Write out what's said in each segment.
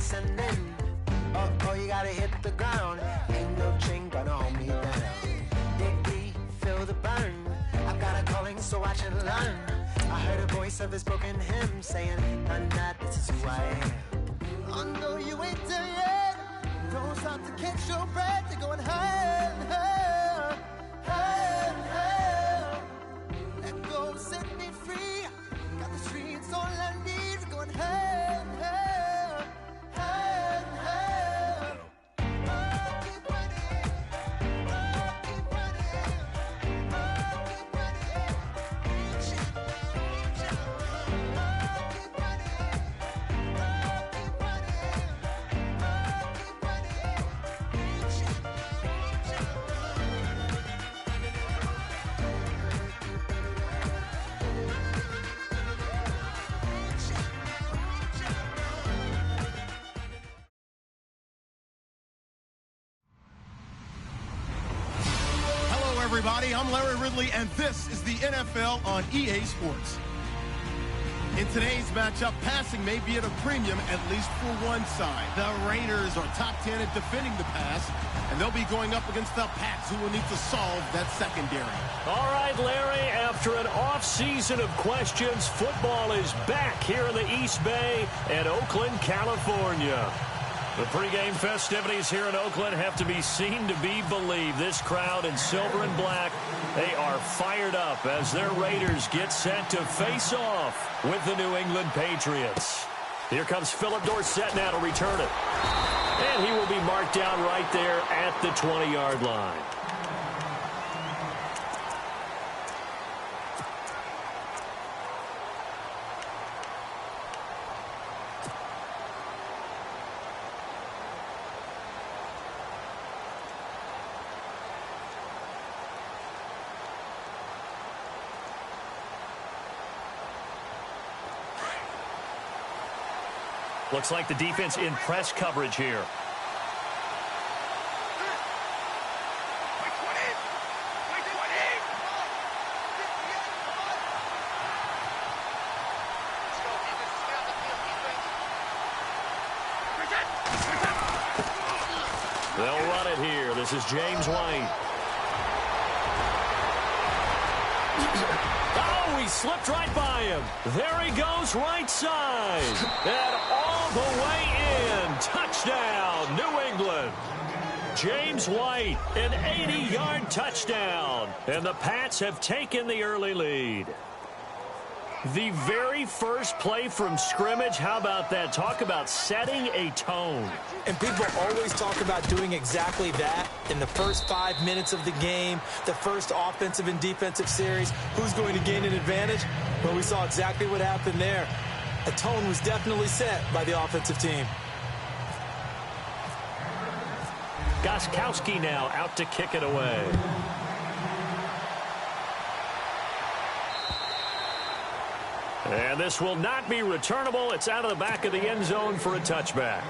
listening. Oh, you gotta hit the ground. Ain't no chain gonna hold me down. Dig deep, feel the burn. I've got a calling, so watch and learn. I heard a voice of a spoken hymn saying, none that this is who I am. I know you ain't there yet. Don't stop to catch your breath. You're going higher and higher, higher and higher. Let go, set me free. Got the streets all I need. We're going higher and higher, higher and higher. Oh, keep running. Oh, keep running. Oh, keep running. Reach out, reach out. Oh, keep running. Oh, keep running. Oh, keep running. Reach out, reach out. Hello, everybody. I'm Larry Ridley, and this is the NFL on EA Sports. In today's matchup, passing may be at a premium, at least for one side. The Raiders are top 10 at defending the pass, and they'll be going up against the Pats, who will need to solve that secondary. All right, Larry, after an off-season of questions, football is back here in the East Bay at Oakland, California. The pregame festivities here in Oakland have to be seen to be believed. This crowd in silver and black, they are fired up as their Raiders get set to face off with the New England Patriots. Here comes Philip Dorsett now to return it. And he will be marked down right there at the 20-yard line. Looks like the defense in press coverage here. They'll run it here. This is James White. Oh, he slipped right by him. There he goes, right side. And all the way in. Touchdown, New England. James White, an 80-yard touchdown. And the Pats have taken the early lead. The very first play from scrimmage, how about that? Talk about setting a tone. And people always talk about doing exactly that in the first 5 minutes of the game, the first offensive and defensive series. Who's going to gain an advantage? Well, we saw exactly what happened there. A tone was definitely set by the offensive team. Gostkowski now out to kick it away. And this will not be returnable. It's out of the back of the end zone for a touchback.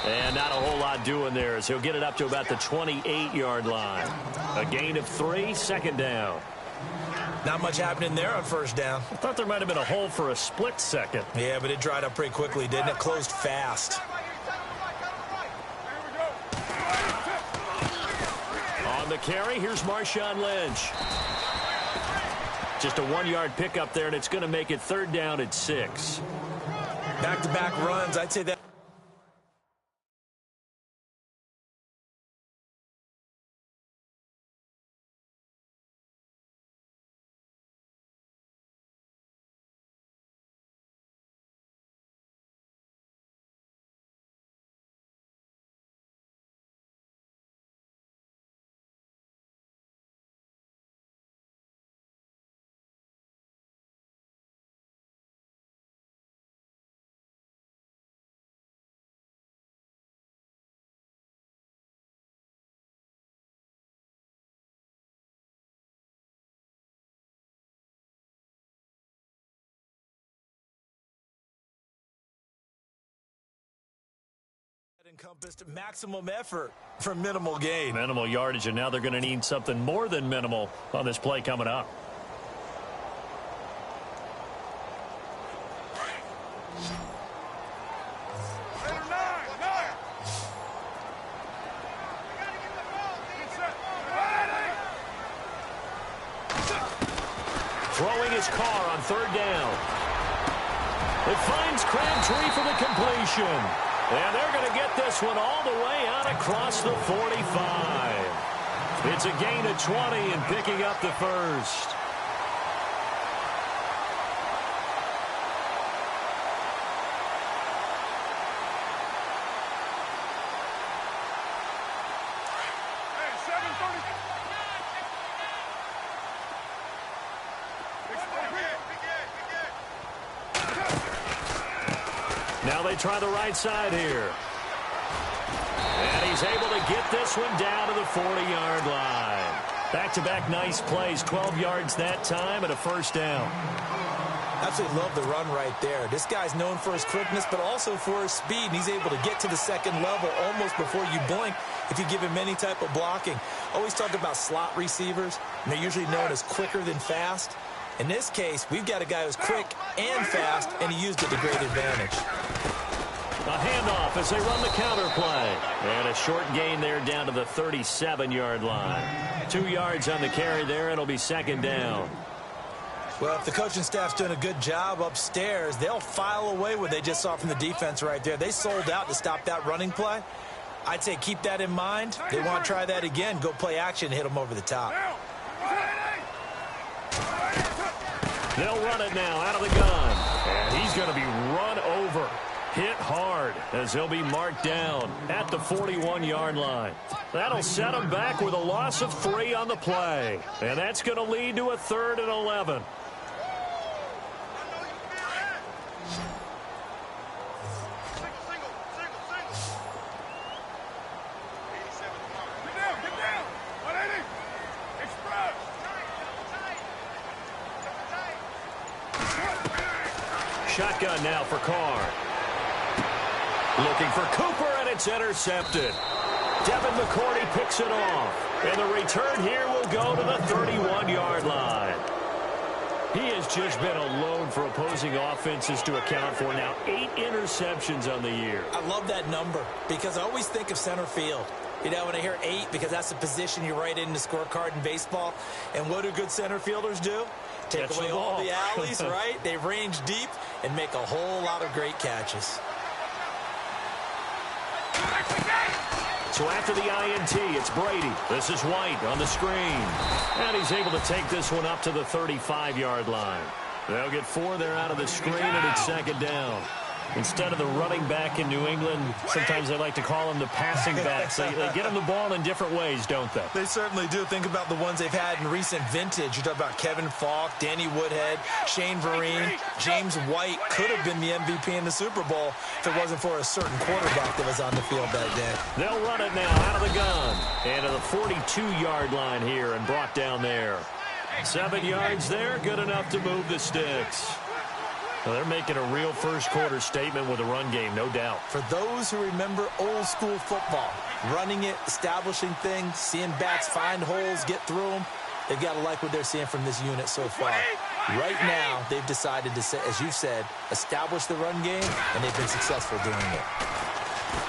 And not a whole lot doing there as he'll get it up to about the 28-yard line. A gain of 3, second down. Not much happening there on first down. I thought there might have been a hole for a split second. Yeah, but it dried up pretty quickly, didn't it? Closed fast. On the carry, here's Marshawn Lynch. Just a 1-yard pickup there, and it's going to make it third down at 6. Back-to-back runs, I'd say that. Encompassed maximum effort for minimal gain. Minimal yardage, and now they're going to need something more than minimal on this play coming up. Throwing his car on third down. It finds Crabtree for the completion. And they're going to get this one all the way out across the 45. It's a gain of 20 and picking up the first. Now they try the right side here. And he's able to get this one down to the 40-yard line. Back-to-back nice plays, 12 yards that time and a first down. Absolutely love the run right there. This guy's known for his quickness, but also for his speed. And he's able to get to the second level almost before you blink if you give him any type of blocking. Always talk about slot receivers, and they're usually known as quicker than fast. In this case, we've got a guy who's quick and fast, and he used it to great advantage. A handoff as they run the counter play. And a short gain there down to the 37-yard line. 2 yards on the carry there. It'll be second down. Well, if the coaching staff's doing a good job upstairs, they'll file away what they just saw from the defense right there. They sold out to stop that running play. I'd say keep that in mind. They want to try that again. Go play action, hit them over the top. They'll run it now out of the gun. And he's going to be run over. Hit hard as he'll be marked down at the 41-yard line. That'll set him back with a loss of 3 on the play. And that's going to lead to a 3rd and 11. Shotgun now for Carr. Looking for Cooper, and it's intercepted. Devin McCourty picks it off. And the return here will go to the 31-yard line. He has just been a load for opposing offenses to account for. Now 8 interceptions on the year. I love that number because I always think of center field. You know, when I hear 8, because that's the position you write in the scorecard in baseball. And what do good center fielders do? Take Catch away the all ball. the alleys, right? They range deep and make a whole lot of great catches. So after the INT, it's Brady. This is White on the screen. And he's able to take this one up to the 35-yard line. They'll get 4 there out of the screen, and it's second down. Instead of the running back in New England, sometimes they like to call them the passing backs. They get them the ball in different ways, don't they? They certainly do. Think about the ones they've had in recent vintage. You talk about Kevin Falk, Danny Woodhead, Shane Vereen, James White could have been the MVP in the Super Bowl if it wasn't for a certain quarterback that was on the field that day. They'll run it now out of the gun. And to the 42-yard line here and brought down there. 7 yards there, good enough to move the sticks. Well, they're making a real first-quarter statement with a run game, no doubt. For those who remember old-school football, running it, establishing things, seeing backs find holes, get through them, they've got to like what they're seeing from this unit so far. Right now, they've decided to, as you said, establish the run game, and they've been successful doing it.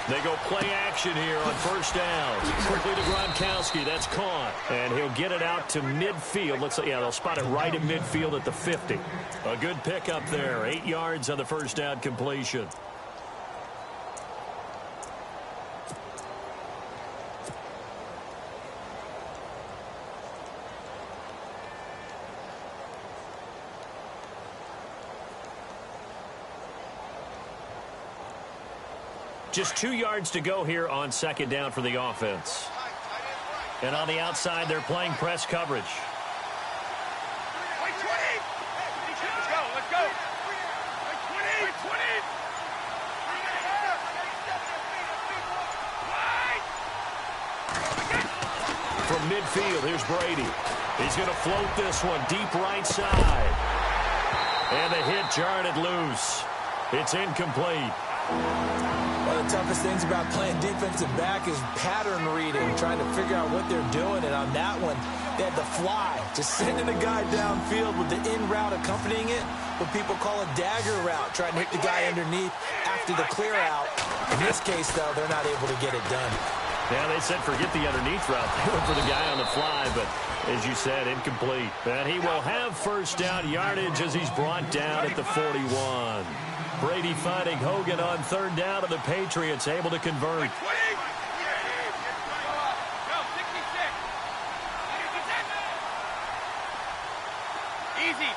They go play action here on first down. Quickly to Gronkowski. That's caught. And he'll get it out to midfield. They'll spot it right in midfield at the 50. A good pickup there. 8 yards on the first down completion. Just 2 yards to go here on second down for the offense. And on the outside, they're playing press coverage. Let's go. From midfield, here's Brady. He's going to float this one deep right side. And the hit jarred it loose. It's incomplete. One of the toughest things about playing defensive back is pattern reading, trying to figure out what they're doing. And on that one, they had the fly, just sending a guy downfield with the in route accompanying it, what people call a dagger route, trying to hit the guy underneath after the clear out. In this case, though, they're not able to get it done. Yeah, they said forget the underneath route. They went for the guy on the fly, but as you said, incomplete. And he will have first down yardage as he's brought down at the 41. Brady finding Hogan on third down, and the Patriots able to convert. Easy.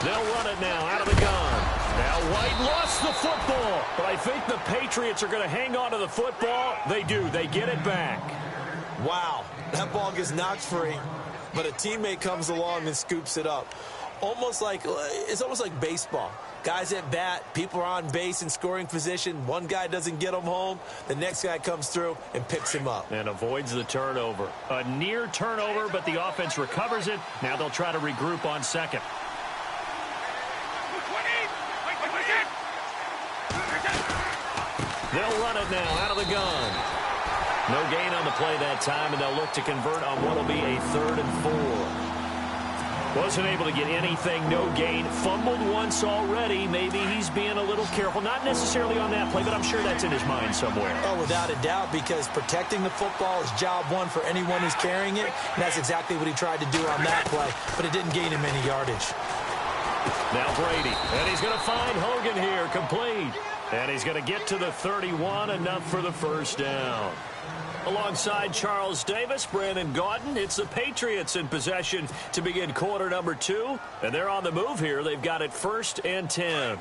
They'll run it now out of the gun. Now White lost the football, but I think the Patriots are going to hang on to the football. They do. They get it back. Wow, that ball gets knocked free, but a teammate comes along and scoops it up. It's almost like baseball. Guys at bat, people are on base in scoring position. One guy doesn't get him home. The next guy comes through and picks him up. And avoids the turnover. A near turnover, but the offense recovers it. Now they'll try to regroup on second. They'll run it now out of the gun. No gain on the play that time, and they'll look to convert on what will be a 3rd and 4. Wasn't able to get anything, no gain. Fumbled once already. Maybe he's being a little careful. Not necessarily on that play, but I'm sure that's in his mind somewhere. Oh, without a doubt, because protecting the football is job one for anyone who's carrying it. And that's exactly what he tried to do on that play, but it didn't gain him any yardage. Now Brady, and he's going to find Hogan here, complete. And he's going to get to the 31, enough for the first down. Alongside Charles Davis, Brandon Gaudin, it's the Patriots in possession to begin quarter number 2. And they're on the move here. They've got it 1st and 10.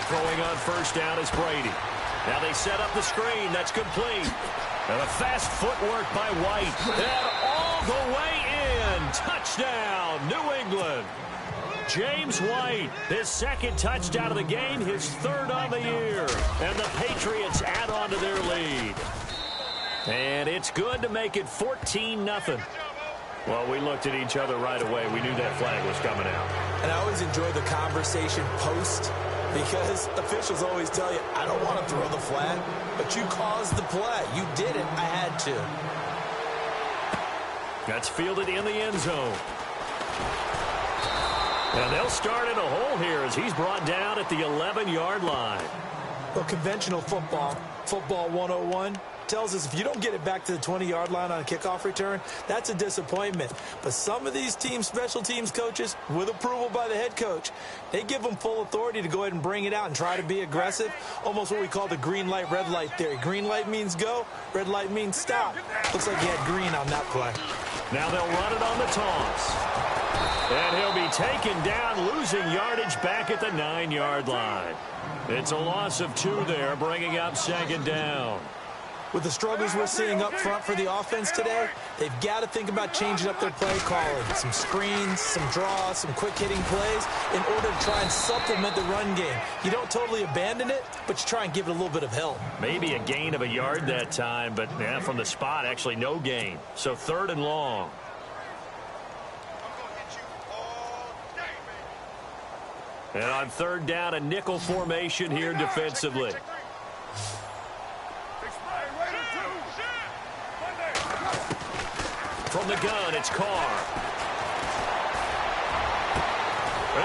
Throwing on first down is Brady. Now they set up the screen. That's complete. And a fast footwork by White. And all the way in. Touchdown, New England. James White, his 2nd touchdown of the game, his 3rd on the year. And the Patriots add on to their lead. And it's good to make it 14-0. Well, we looked at each other right away. We knew that flag was coming out. And I always enjoy the conversation post, because officials always tell you, I don't want to throw the flag, but you caused the play. You did it. I had to. That's fielded in the end zone. And they'll start in a hole here as he's brought down at the 11-yard line. Well, conventional football 101, tells us if you don't get it back to the 20-yard line on a kickoff return, that's a disappointment. But some of these teams, special teams coaches, with approval by the head coach, they give them full authority to go ahead and bring it out and try to be aggressive. Almost what we call the green light, red light theory. Green light means go, red light means stop. Looks like he had green on that play. Now they'll run it on the toss. And he'll be taken down, losing yardage back at the 9-yard line. It's a loss of 2 there, bringing up 2nd down. With the struggles we're seeing up front for the offense today, they've got to think about changing up their play calling. Some screens, some draws, some quick-hitting plays in order to try and supplement the run game. You don't totally abandon it, but you try and give it a little bit of help. Maybe a gain of a yard that time, but yeah, from the spot, actually no gain. So 3rd and long. And on 3rd down, a nickel formation here defensively. From the gun, it's Carr.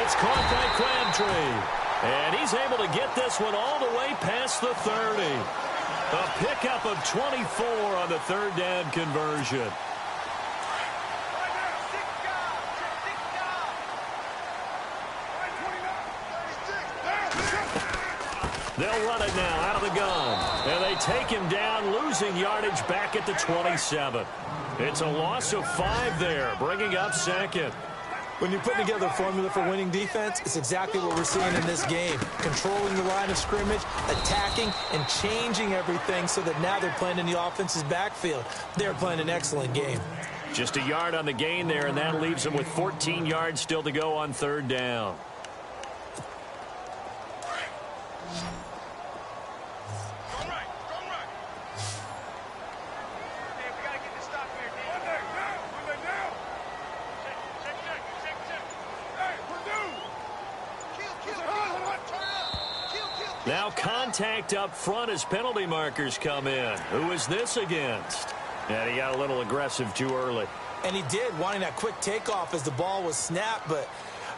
It's caught by Crabtree. And he's able to get this one all the way past the 30. A pickup of 24 on the 3rd down conversion. They'll run it now out of the gun. And they take him down, losing yardage back at the 27. It's a loss of 5 there, bringing up 2nd. When you're putting together a formula for winning defense, it's exactly what we're seeing in this game. Controlling the line of scrimmage, attacking, and changing everything so that now they're playing in the offense's backfield. They're playing an excellent game. Just a yard on the gain there, and that leaves them with 14 yards still to go on 3rd down. Now contact up front as penalty markers come in. Who is this against? And he got a little aggressive too early. And he did, wanting that quick takeoff as the ball was snapped, but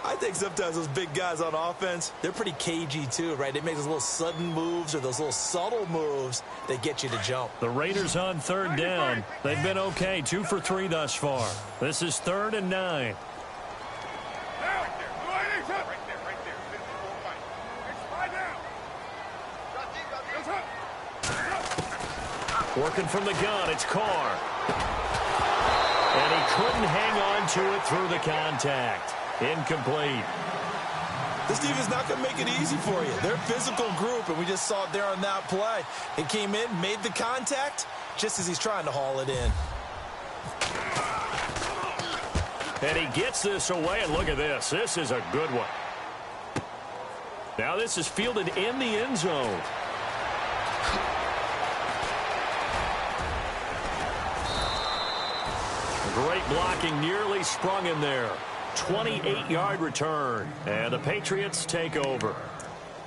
I think sometimes those big guys on offense, they're pretty cagey too, right? They make those little sudden moves or those little subtle moves that get you to jump. The Raiders on third down. They've been okay, 2 for 3 thus far. This is 3rd and 9. Working from the gun, it's Carr. And he couldn't hang on to it through the contact. Incomplete. This defense is not going to make it easy for you. They're a physical group, and we just saw it there on that play. He came in, made the contact, just as he's trying to haul it in. And he gets this away, and look at this. This is a good one. Now this is fielded in the end zone. Great blocking, nearly sprung him there. 28-yard return, and the Patriots take over.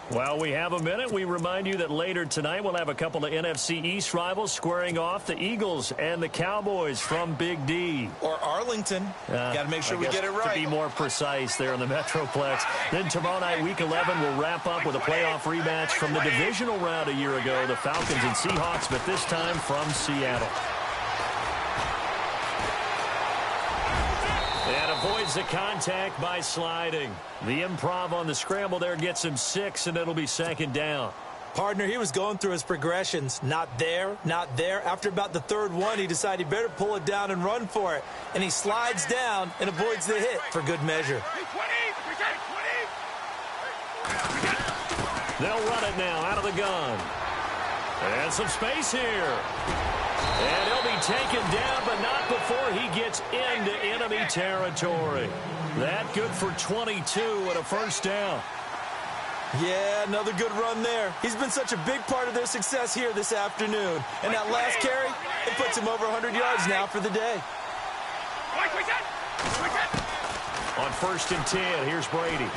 While we have a minute, we remind you that later tonight we'll have a couple of NFC East rivals squaring off, the Eagles and the Cowboys from Big D. Or Arlington. Got to make sure we get it right. To be more precise there in the Metroplex. Then tomorrow night, Week 11, will wrap up with a playoff rematch from the divisional round a year ago, the Falcons and Seahawks, but this time from Seattle. And avoids the contact by sliding. The improv on the scramble there gets him 6, and it'll be 2nd down. Partner, he was going through his progressions. Not there, not there. After about the 3rd one, he decided he better pull it down and run for it. And he slides down and avoids the hit for good measure. They'll run it now out of the gun. And some space here. And he'll be taken down, but not before he gets into enemy territory. That good for 22 and a 1st down. Yeah, another good run there. He's been such a big part of their success here this afternoon. And that last carry, it puts him over 100 yards now for the day. On 1st and 10, here's Brady.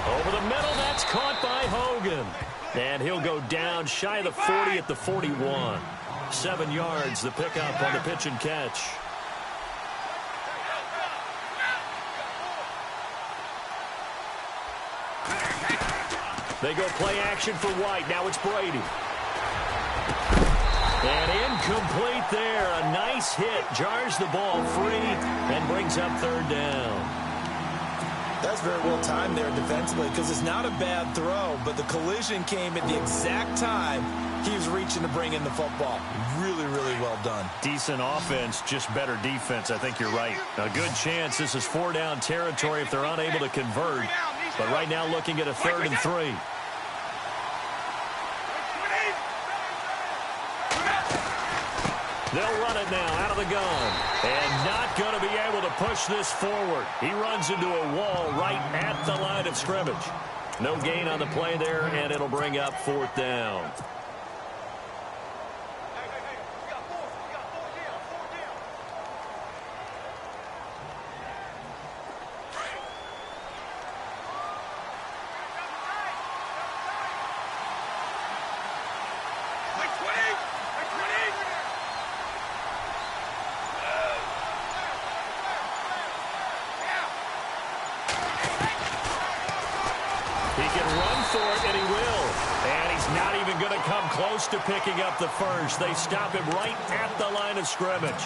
Over the middle, that's caught by Hogan. And he'll go down shy of the 40 at the 41. 7 yards, the pickup on the pitch and catch. They go play action for White. Now it's Brady. And incomplete there. A nice hit. Jars the ball free and brings up 3rd down. That's very well timed there defensively because it's not a bad throw, but the collision came at the exact time he was reaching to bring in the football. Really, really well done. Decent offense, just better defense. I think you're right. A good chance this is 4-down territory if they're unable to convert. But right now looking at a 3rd and 3. They'll run it now out of the gun. And not going to be able to push this forward. He runs into a wall right at the line of scrimmage. No gain on the play there, and it'll bring up 4th down. To picking up the 1st. They stop him right at the line of scrimmage.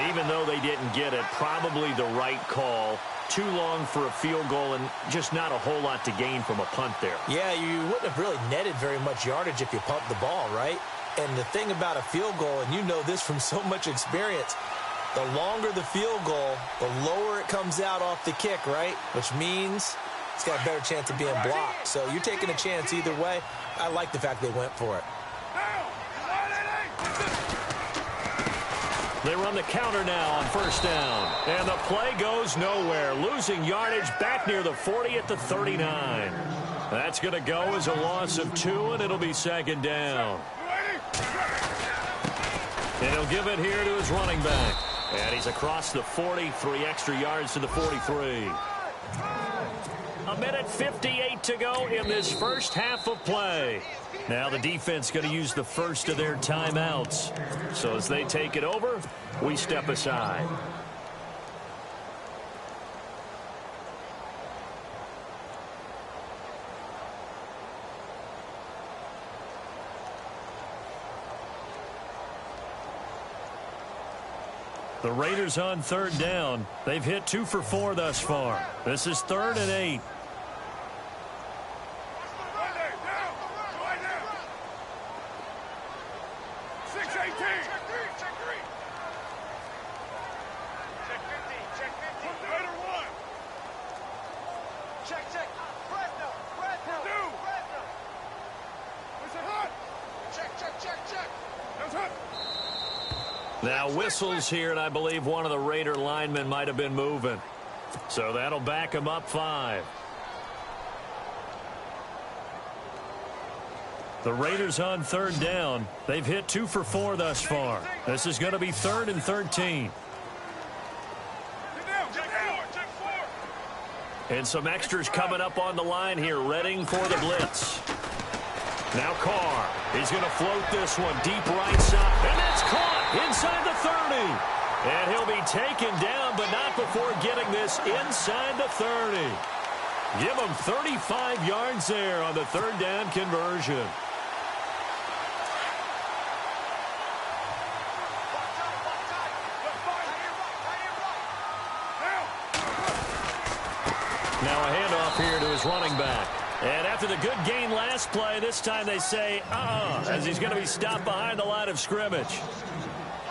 Even though they didn't get it, probably the right call. Too long for a field goal and just not a whole lot to gain from a punt there. Yeah, you wouldn't have really netted very much yardage if you pumped the ball, right? And the thing about a field goal, and you know this from so much experience, the longer the field goal, the lower it comes out off the kick, right? Which means it's got a better chance of being blocked. So you're taking a chance either way. I like the fact they went for it. They run the counter now on 1st down. And the play goes nowhere. Losing yardage back near the 40 at the 39. That's going to go as a loss of 2, and it'll be 2nd down. And he'll give it here to his running back. And he's across the 40, 3 extra yards to the 43. 1:58 to go in this first half of play. Now the defense going to use the first of their timeouts. So as they take it over, we step aside. The Raiders on third down. They've hit 2 for 4 thus far. This is 3rd and 8. Now whistles here, and I believe one of the Raider linemen might have been moving. So that'll back him up 5. The Raiders on third down. They've hit 2 for 4 thus far. This is going to be 3rd and 13. And some extras coming up on the line here, readying for the blitz. Now Carr. He's going to float this one deep right side. And that's caught inside the 30. And he'll be taken down, but not before getting this inside the 30. Give him 35 yards there on the 3rd down conversion. Now a handoff here to his running back. And after the good gain last play, this time they say, as he's going to be stopped behind the line of scrimmage.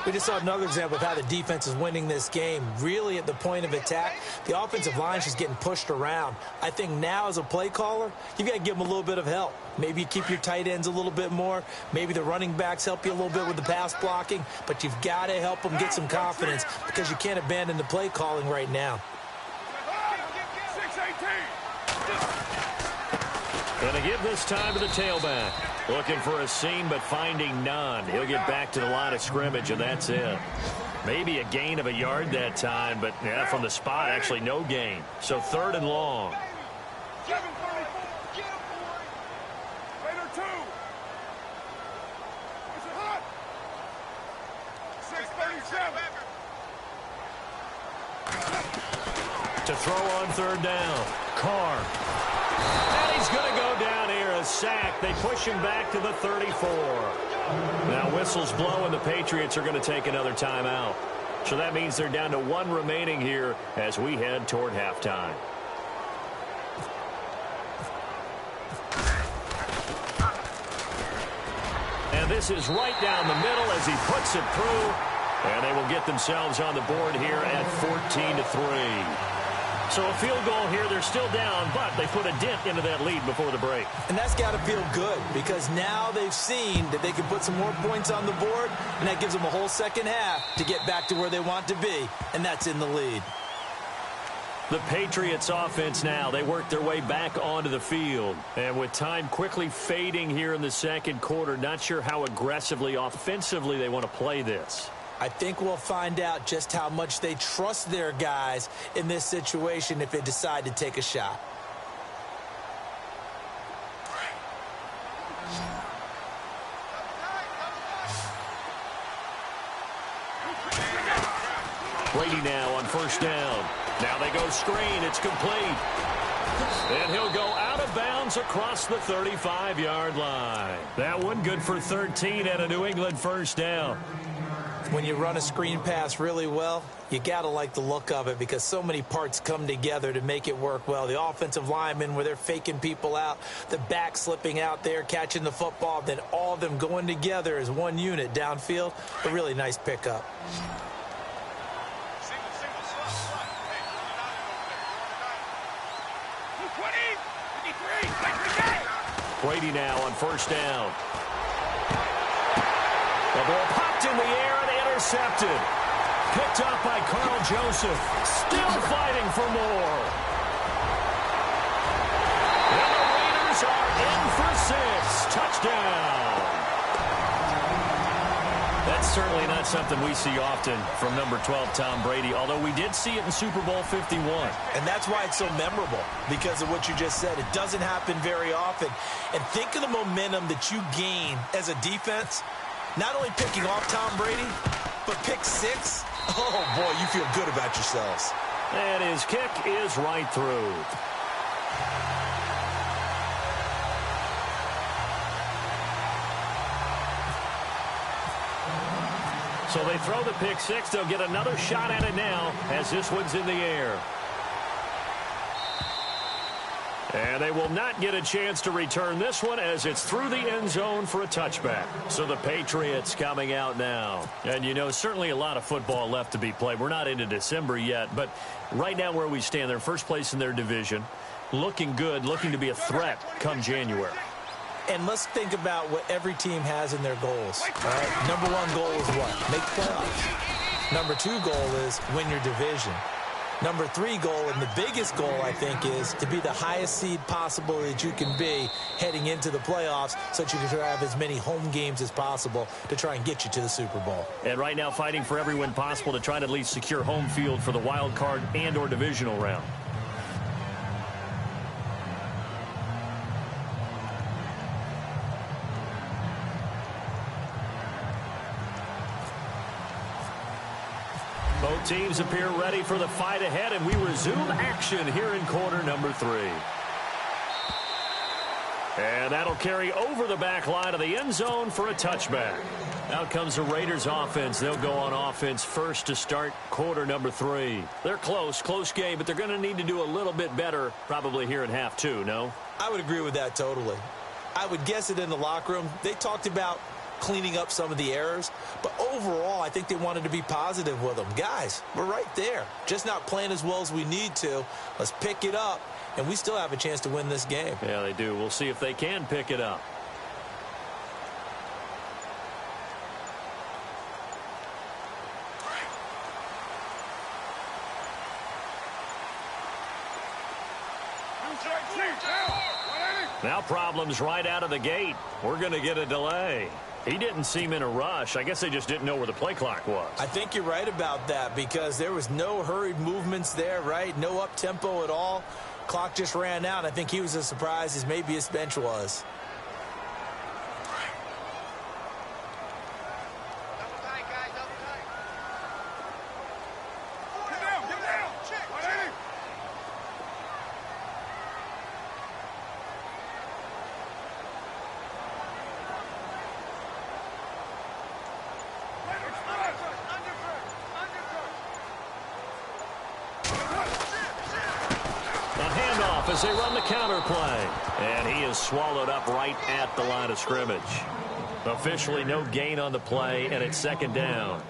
We just saw another example of how the defense is winning this game. Really at the point of attack, the offensive line is just getting pushed around. I think now as a play caller, you've got to give them a little bit of help. Maybe you keep your tight ends a little bit more. Maybe the running backs help you a little bit with the pass blocking. But you've got to help them get some confidence because you can't abandon the play calling right now. Going to give this time to the tailback. Looking for a seam, but finding none. He'll get back to the line of scrimmage, and that's it. Maybe a gain of a yard that time, but yeah, from the spot, actually no gain. So 3rd and long. To throw on 3rd down. Carr. And he's going to go down here, a sack. They push him back to the 34. Now whistles blow, and the Patriots are going to take another timeout. So that means they're down to 1 remaining here as we head toward halftime. And this is right down the middle as he puts it through. And they will get themselves on the board here at 14-3. So a field goal here, they're still down, but they put a dent into that lead before the break. And that's got to feel good because now they've seen that they can put some more points on the board, and that gives them a whole second half to get back to where they want to be, and that's in the lead. The Patriots offense now, they work their way back onto the field. And with time quickly fading here in the second quarter, not sure how aggressively, offensively they want to play this. I think we'll find out just how much they trust their guys in this situation if they decide to take a shot. Brady now on 1st down. Now they go screen. It's complete. And he'll go out of bounds across the 35-yard line. That one good for 13 and a New England 1st down. When you run a screen pass really well, you got to like the look of it because so many parts come together to make it work well. The offensive linemen where they're faking people out, the back slipping out there, catching the football, then all of them going together as one unit downfield. A really nice pickup. Brady now on 1st down. The ball popped in the air and intercepted. Picked up by Carl Joseph. Still fighting for more. And the Raiders are in for 6. Touchdown. That That's certainly not something we see often from number 12, Tom Brady, although we did see it in Super Bowl 51. And that's why it's so memorable, because of what you just said. It doesn't happen very often. And think of the momentum that you gain as a defense, not only picking off Tom Brady, but pick 6. Oh, boy, you feel good about yourselves. And his kick is right through. So they throw the pick 6. They'll get another shot at it now as this one's in the air. And they will not get a chance to return this one as it's through the end zone for a touchback. So the Patriots coming out now. And, you know, certainly a lot of football left to be played. We're not into December yet, but right now where we stand, they're first place in their division. Looking good, looking to be a threat come January. And let's think about what every team has in their goals. All right? Number 1 goal is what? Make playoffs. Number 2 goal is win your division. Number 3 goal, and the biggest goal, I think, is to be the highest seed possible that you can be heading into the playoffs so that you can have as many home games as possible to try and get you to the Super Bowl. And right now fighting for every win possible to try to at least secure home field for the wild card and or divisional round. Both teams appear ready for the fight ahead, and we resume action here in quarter number 3. And that'll carry over the back line of the end zone for a touchback. Out comes the Raiders offense. They'll go on offense first to start quarter number 3. They're close game, but they're going to need to do a little bit better probably here in half 2, no? I would agree with that totally. I would guess it in the locker room. They talked about cleaning up some of the errors, but overall I think they wanted to be positive with them. Guys, we're right there, just not playing as well as we need to. Let's pick it up, and we still have a chance to win this game. Yeah, they do. We'll see if they can pick it up. Now problems right out of the gate. We're going to get a delay. He didn't seem in a rush. I guess they just didn't know where the play clock was. I think you're right about that because there was no hurried movements there, right? No up-tempo at all. Clock just ran out. I think he was as surprised as maybe his bench was. As they run the counter play. And he is swallowed up right at the line of scrimmage. Officially no gain on the play, and it's second down.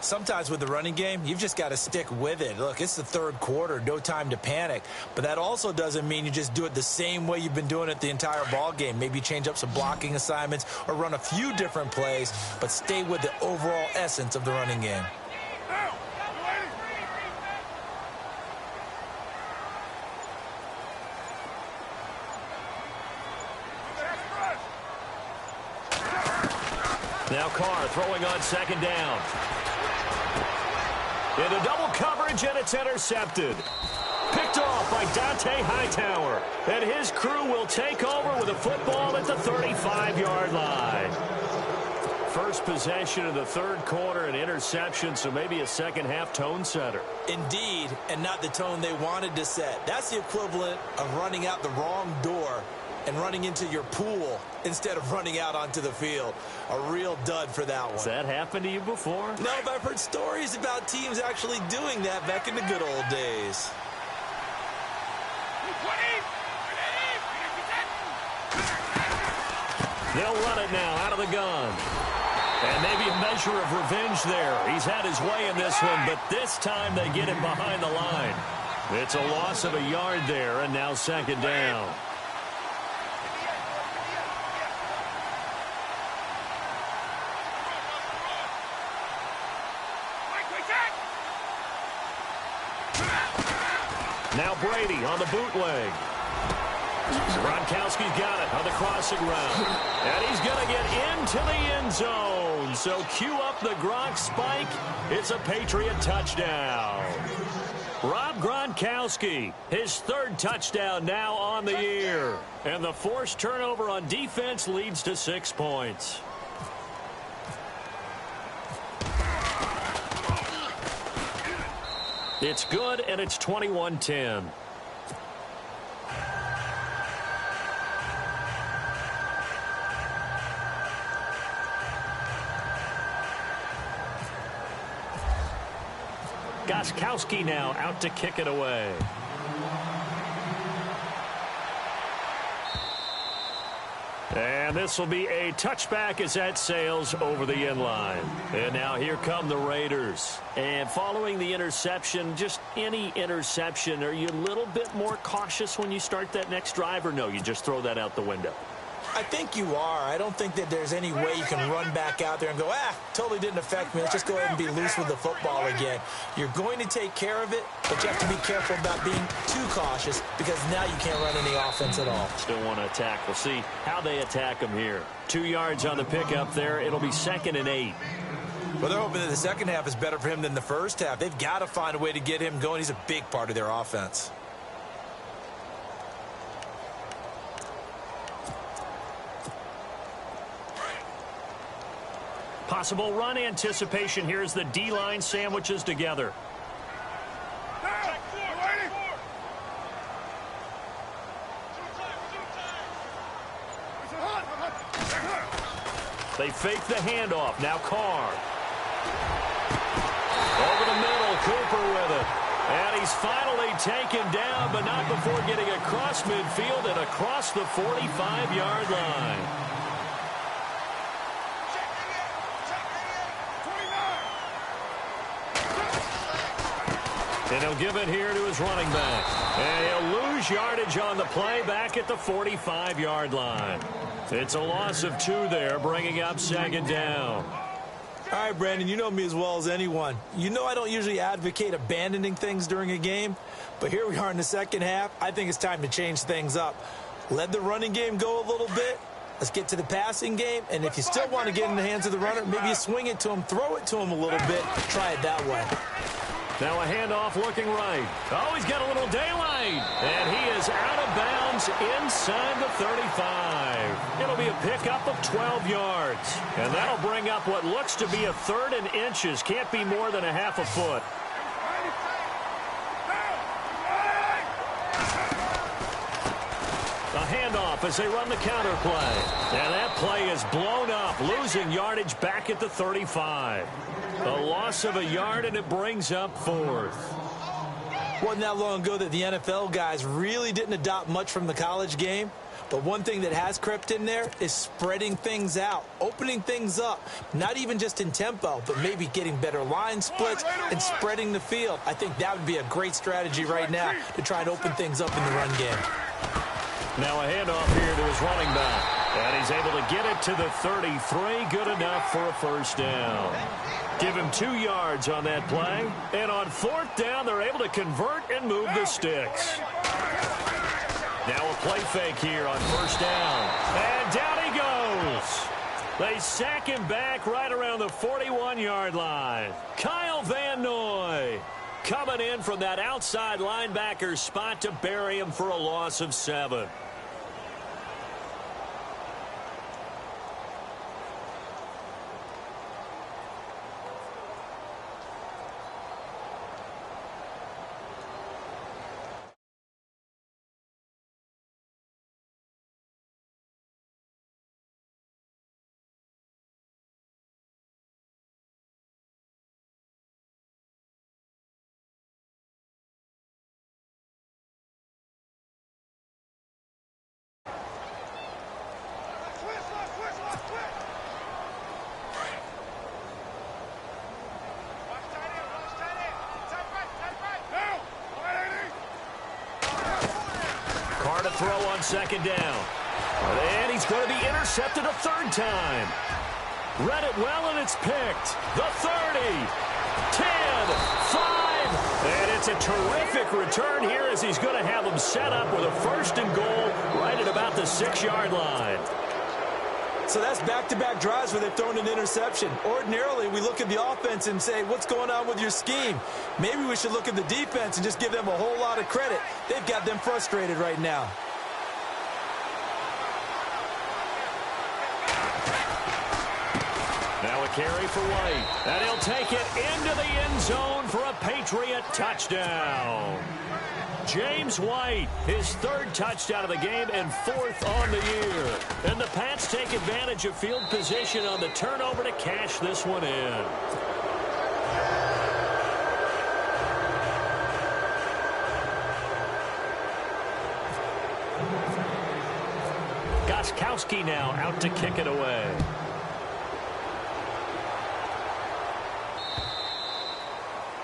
Sometimes with the running game, you've just got to stick with it. Look, it's the third quarter, no time to panic. But that also doesn't mean you just do it the same way you've been doing it the entire ball game. Maybe change up some blocking assignments or run a few different plays, but stay with the overall essence of the running game. Now Carr throwing on second down. Into double coverage, and it's intercepted. Picked off by Dante Hightower. And his crew will take over with a football at the 35-yard line. First possession of the third quarter, an interception, so maybe a second-half tone setter. Indeed, and not the tone they wanted to set. That's the equivalent of running out the wrong door and running into your pool instead of running out onto the field. A real dud for that one. Has that happened to you before? No, but I've heard stories about teams actually doing that back in the good old days. They'll run it now out of the gun. And maybe a measure of revenge there. He's had his way in this one, but this time they get him behind the line. It's a loss of a yard there, and now second down. Now Brady on the bootleg. Gronkowski's got it on the crossing route. And he's going to get into the end zone. zone. So cue up the Gronk spike. It's a Patriot touchdown. Rob Gronkowski, his third touchdown now on the year. And the forced turnover on defense leads to 6 points. It's good, and it's 21-10. Gostkowski now out to kick it away. And this will be a touchback as that sails over the end line. And now here come the Raiders. And following the interception, just any interception, are you a little bit more cautious when you start that next drive, or no, you just throw that out the window? I think you are. I don't think that there's any way you can run back out there and go, totally didn't affect me. Let's just go ahead and be loose with the football again. You're going to take care of it, but you have to be careful about being too cautious because now you can't run any offense at all. Still want to attack. We'll see how they attack him here. 2 yards on the pickup there. It'll be 2nd and 8. Well, they're hoping that the second half is better for him than the first half. They've got to find a way to get him going. He's a big part of their offense. Possible run anticipation here as the D-line sandwiches together. They fake the handoff. Now Carr. Over the middle, Cooper with it. And he's finally taken down, but not before getting across midfield and across the 45-yard line. And he'll give it here to his running back. And he'll lose yardage on the play back at the 45-yard line. It's a loss of 2 there, bringing up 2nd down. All right, Brandon, you know me as well as anyone. You know I don't usually advocate abandoning things during a game, but here we are in the second half. I think it's time to change things up. Let the running game go a little bit. Let's get to the passing game, and if you still want to get in the hands of the runner, maybe you swing it to him, throw it to him a little bit, try it that way. Now a handoff looking right. Oh, he's got a little daylight. And he is out of bounds inside the 35. It'll be a pickup of 12 yards. And that'll bring up what looks to be a 3rd and inches. Can't be more than a half a foot. A handoff as they run the counter play. And that play is blown up, losing yardage back at the 35. A loss of a yard, and it brings up 4th. Wasn't that long ago that the NFL guys really didn't adopt much from the college game. But one thing that has crept in there is spreading things out, opening things up, not even just in tempo, but maybe getting better line splits and spreading the field. I think that would be a great strategy right now to try and open things up in the run game. Now a handoff here to his running back. And he's able to get it to the 33. Good enough for a 1st down. Give him 2 yards on that play. And on 4th down, they're able to convert and move the sticks. Now a play fake here on 1st down. And down he goes. They sack him back right around the 41-yard line. Kyle Van Noy coming in from that outside linebacker spot to bury him for a loss of 7. To throw on 2nd down. And he's going to be intercepted a 3rd time. Read it well, and it's picked. The 30, 10, 5. And it's a terrific return here as he's going to have them set up with a 1st and goal right at about the 6-yard line. So that's back-to-back drives where they've thrown an interception. Ordinarily, we look at the offense and say, what's going on with your scheme? Maybe we should look at the defense and just give them a whole lot of credit. They've got them frustrated right now. Now a carry for White. And he'll take it into the end zone for a Patriot touchdown. James White, his third touchdown of the game and fourth on the year. And the Pats take advantage of field position on the turnover to cash this one in. Gostkowski now out to kick it away.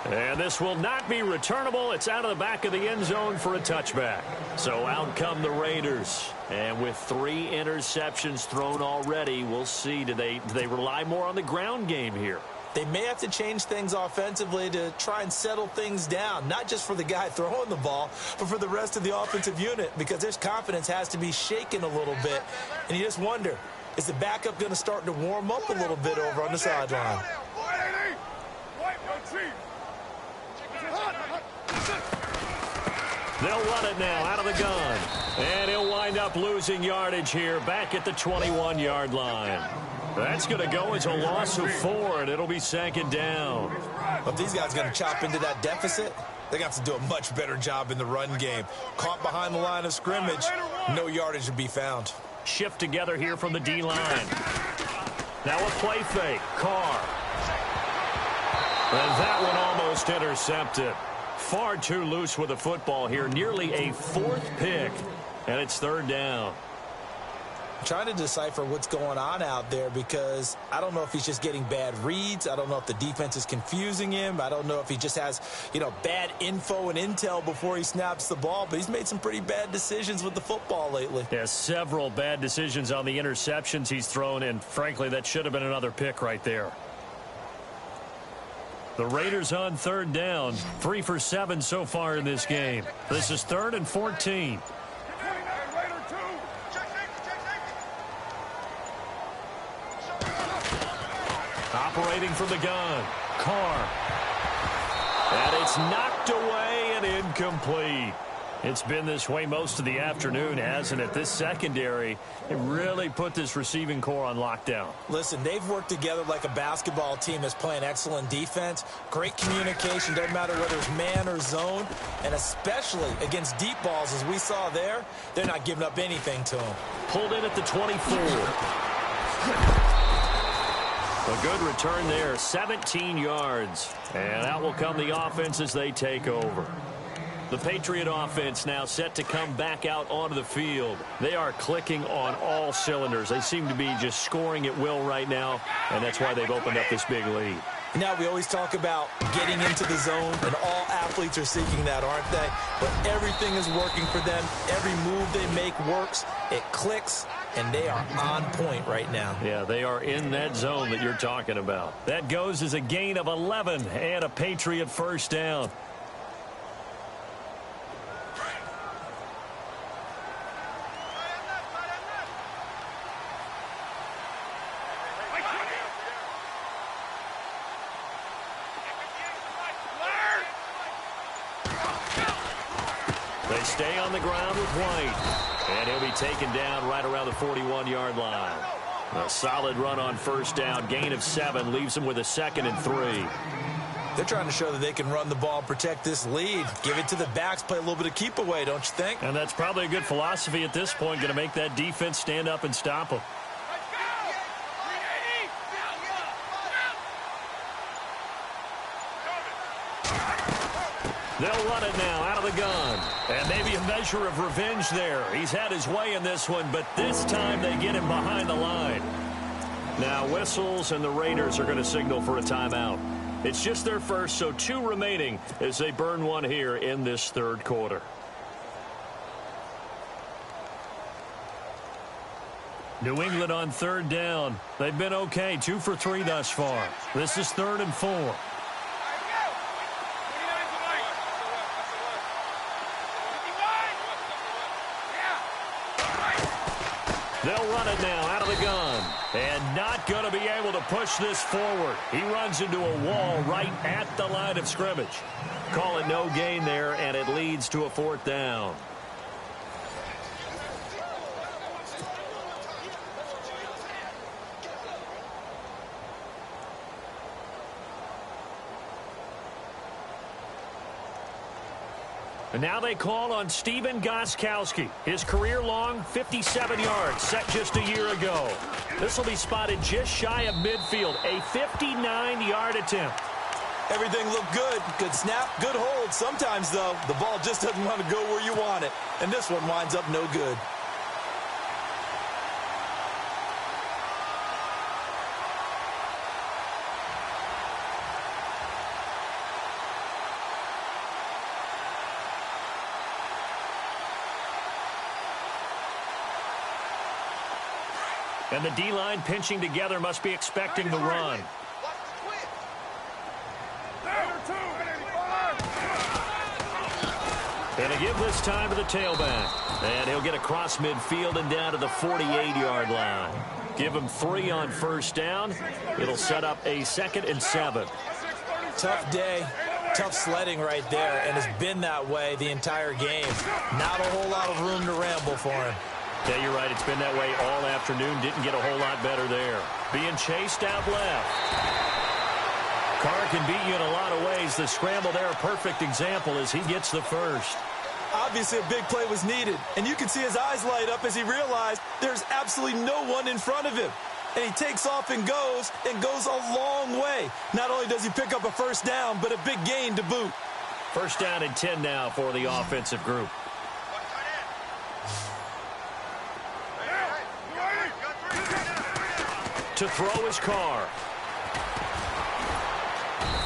And this will not be returnable. It's out of the back of the end zone for a touchback. So out come the Raiders. And with 3 interceptions thrown already, we'll see. Do they rely more on the ground game here? They may have to change things offensively to try and settle things down, not just for the guy throwing the ball, but for the rest of the offensive unit, because their confidence has to be shaken a little bit. And you just wonder, is the backup going to start to warm up a little bit over on the sideline? They'll run it now out of the gun. And he'll wind up losing yardage here back at the 21-yard line. That's going to go as a loss of 4, and it'll be second down. If these guys are going to chop into that deficit, they're going to have to do a much better job in the run game. Caught behind the line of scrimmage, no yardage to be found. Shift together here from the D-line. Now a play fake. Carr. And that one almost intercepted. Far too loose with the football here. Nearly a 4th pick. And it's third down. I'm trying to decipher what's going on out there because I don't know if he's just getting bad reads. I don't know if the defense is confusing him. I don't know if he just has, bad info and intel before he snaps the ball. But he's made some pretty bad decisions with the football lately. Yeah, several bad decisions on the interceptions he's thrown. And frankly, that should have been another pick right there. The Raiders on third down. 3 for 7 so far in this game. This is 3rd and 14. Operating from the gun. Carr. And it's knocked away and incomplete. It's been this way most of the afternoon, hasn't it? This secondary, it really put this receiving core on lockdown. Listen, they've worked together like a basketball team that's playing excellent defense. Great communication, doesn't matter whether it's man or zone. And especially against deep balls, as we saw there, they're not giving up anything to them. Pulled in at the 24. A good return there, 17 yards. And out will come the offense as they take over. The Patriot offense now set to come back out onto the field. They are clicking on all cylinders. They seem to be just scoring at will right now, and that's why they've opened up this big lead. Now, we always talk about getting into the zone, and all athletes are seeking that, aren't they? But everything is working for them. Every move they make works. It clicks, and they are on point right now. Yeah, they are in that zone that you're talking about. That goes as a gain of 11 and a Patriot first down. They stay on the ground with White. And he'll be taken down right around the 41-yard line. A solid run on first down. Gain of 7 leaves him with a 2nd and 3. They're trying to show that they can run the ball and protect this lead. Give it to the backs, play a little bit of keep away, don't you think? And that's probably a good philosophy at this point. Going to make that defense stand up and stop them. They'll run it now out of the gun. And maybe a measure of revenge there. He's had his way in this one, but this time they get him behind the line. Now whistles, and the Raiders are going to signal for a timeout. It's just their first, so 2 remaining as they burn one here in this third quarter. New England on third down. They've been okay, 2 for 3 thus far. This is 3rd and 4. They'll run it now out of the gun. And not going to be able to push this forward. He runs into a wall right at the line of scrimmage. Call it no gain there, and it leads to a 4th down. And now they call on Steven Gostkowski. His career-long 57 yards set just a year ago. This will be spotted just shy of midfield. A 59-yard attempt. Everything looked good. Good snap, good hold. Sometimes, though, the ball just doesn't want to go where you want it. And this one winds up no good. And the D-line pinching together must be expecting the run. And to give this time to the tailback. And he'll get across midfield and down to the 48-yard line. Give him 3 on 1st down. It'll set up a 2nd and 7. Tough day, tough sledding right there, and it's been that way the entire game. Not a whole lot of room to ramble for him. Yeah, you're right. It's been that way all afternoon. Didn't get a whole lot better there. Being chased out left. Carr can beat you in a lot of ways. The scramble there, a perfect example as he gets the first. Obviously, a big play was needed, and you can see his eyes light up as he realized there's absolutely no one in front of him. And he takes off and goes a long way. Not only does he pick up a 1st down, but a big gain to boot. 1st down and 10 now for the offensive group. To throw his Carr.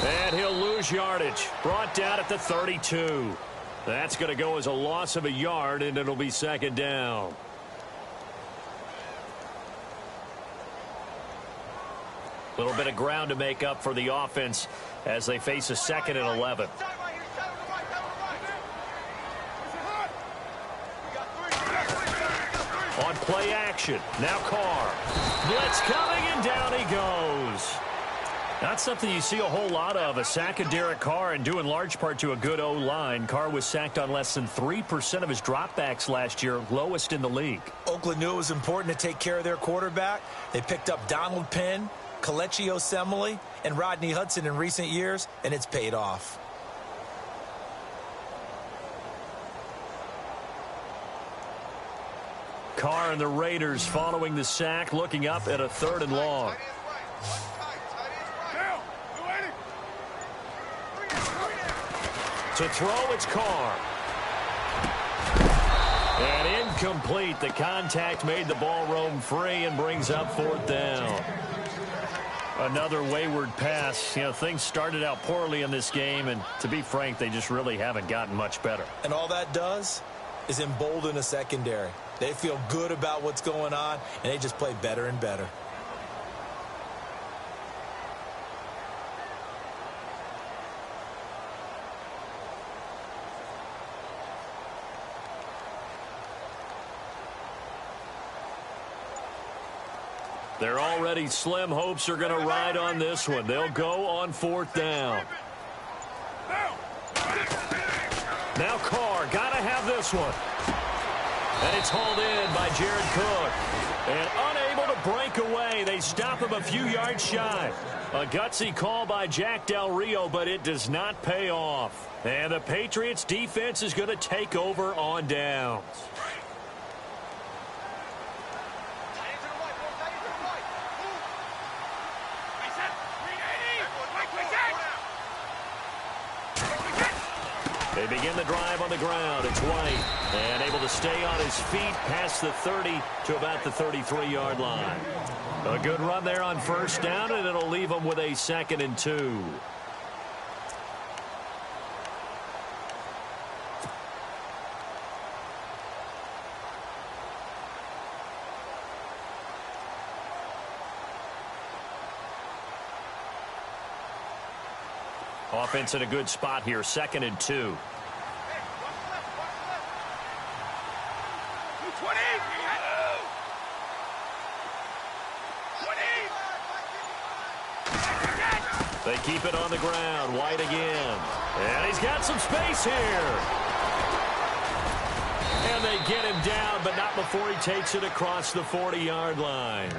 And he'll lose yardage. Brought down at the 32. That's going to go as a loss of a yard, and it'll be 2nd down. A little bit of ground to make up for the offense as they face a 2nd and 11. On play action. Now Carr. Blitz coming, and down he goes. Not something you see a whole lot of. A sack of Derek Carr, and due in large part to a good O-line. Carr was sacked on less than 3% of his dropbacks last year, lowest in the league. Oakland knew it was important to take care of their quarterback. They picked up Donald Penn, Kelechi Osemele, and Rodney Hudson in recent years, and it's paid off. Carr and the Raiders following the sack, looking up at a 3rd and long. To throw, it's Carr. And incomplete. The contact made the ball roam free and brings up 4th down. Another wayward pass. You know, things started out poorly in this game, and to be frank, they just really haven't gotten much better. And all that does is embolden a secondary. They feel good about what's going on, and they just play better and better. Their already slim hopes are going to ride on this one. They'll go on 4th down. Now Carr, got to have this one. And it's hauled in by Jared Cook. And unable to break away. They stop him a few yards shy. A gutsy call by Jack Del Rio, but it does not pay off. And the Patriots defense is going to take over on downs. They begin the drive on the ground. It's White, and able to stay on his feet past the 30 to about the 33-yard line. A good run there on 1st down, and it'll leave them with a 2nd and 2. Offense in a good spot here, 2nd and 2. They keep it on the ground. White again. And he's got some space here. And they get him down, but not before he takes it across the 40-yard line.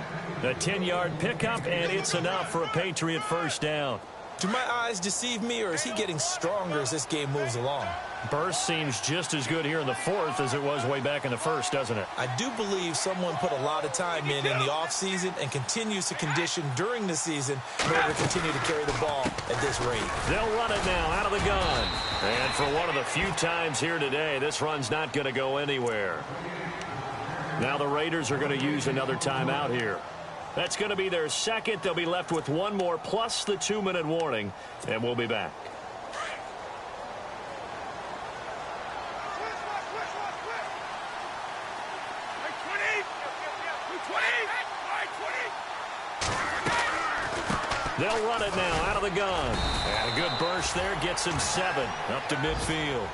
A 10-yard pickup, and it's enough for a Patriot first down. Do my eyes deceive me, or is he getting stronger as this game moves along? Burst seems just as good here in the fourth as it was way back in the first, doesn't it? I do believe someone put a lot of time in the offseason and continues to condition during the season in order to continue to carry the ball at this rate. They'll run it now out of the gun. And for one of the few times here today, this run's not going to go anywhere. Now the Raiders are going to use another timeout here. That's going to be their second. They'll be left with one more plus the 2-minute warning, and we'll be back. They'll run it now out of the gun. And a good burst there gets him 7 up to midfield.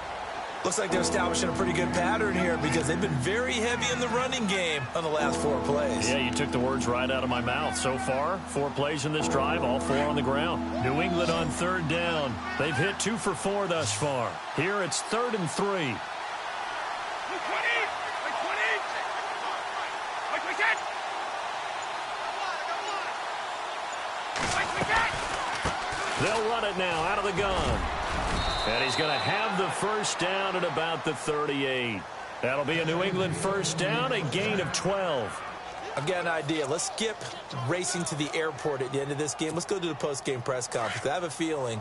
Looks like they're establishing a pretty good pattern here because they've been very heavy in the running game on the last 4 plays. Yeah, you took the words right out of my mouth. So far, 4 plays in this drive, all 4 on the ground. New England on 3rd down. They've hit 2 for 4 thus far. Here it's 3rd and 3. They'll run it now out of the gun. And he's going to have the first down at about the 38. That'll be a New England first down, a gain of 12. I've got an idea. Let's skip racing to the airport at the end of this game. Let's go to the post-game press conference. I have a feeling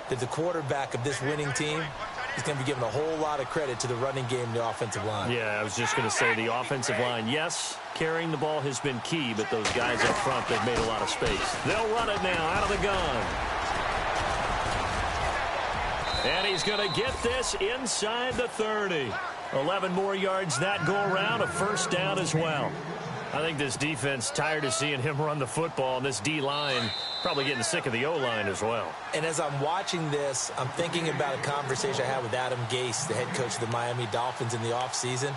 that the quarterback of this winning team is going to be given a whole lot of credit to the running game and the offensive line. Yeah, I was just going to say the offensive line, yes, carrying the ball has been key, but those guys up front, they've made a lot of space. They'll run it now out of the gun. And he's going to get this inside the 30. 11 more yards that go around, a first down as well. I think this defense tired of seeing him run the football, and this D-line probably getting sick of the O-line as well. And as I'm watching this, I'm thinking about a conversation I had with Adam Gase, the head coach of the Miami Dolphins in the offseason.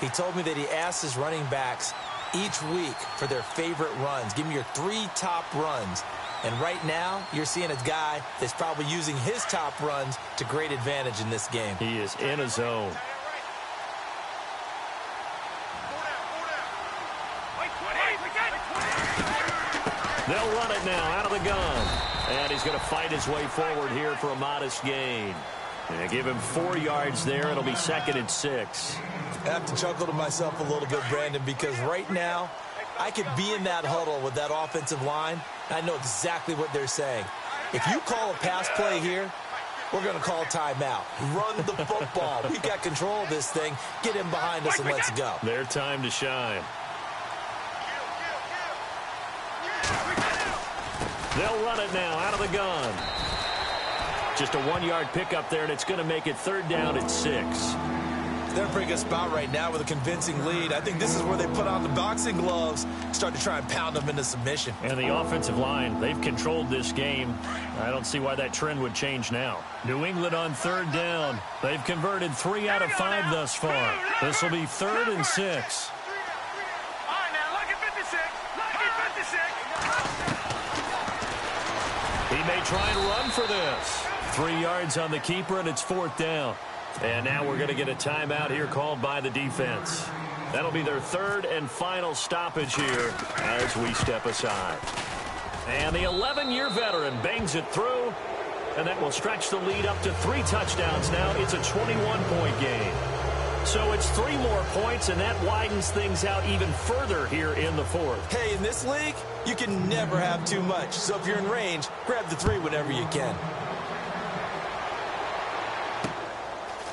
He told me that he asked his running backs each week for their favorite runs. Give me your 3 top runs. And right now, you're seeing a guy that's probably using his top runs to great advantage in this game. He is in a zone. They'll run it now out of the gun. And he's going to fight his way forward here for a modest gain. And give him 4 yards there. It'll be 2nd and 6. I have to chuckle to myself a little bit, Brandon, because right now, I could be in that huddle with that offensive line. I know exactly what they're saying. If you call a pass play here, we're going to call timeout. Run the football. We've got control of this thing. Get him behind us and let's go. Their time to shine. They'll run it now out of the gun. Just a 1-yard pickup there, and it's going to make it 3rd down at 6. They're in a pretty good spot right now with a convincing lead. I think this is where they put on the boxing gloves, start to try and pound them into submission. And the offensive line, they've controlled this game. I don't see why that trend would change now. New England on 3rd down. They've converted 3 out of 5 thus far. This will be 3rd and 6. He may try and run for this. 3 yards on the keeper, and it's 4th down. And now we're going to get a timeout here called by the defense. That'll be their 3rd and final stoppage here as we step aside. And the 11-year veteran bangs it through, and that will stretch the lead up to 3 touchdowns now. It's a 21-point game. So it's 3 more points, and that widens things out even further here in the 4th. Hey, in this league, you can never have too much. So if you're in range, grab the 3 whenever you can.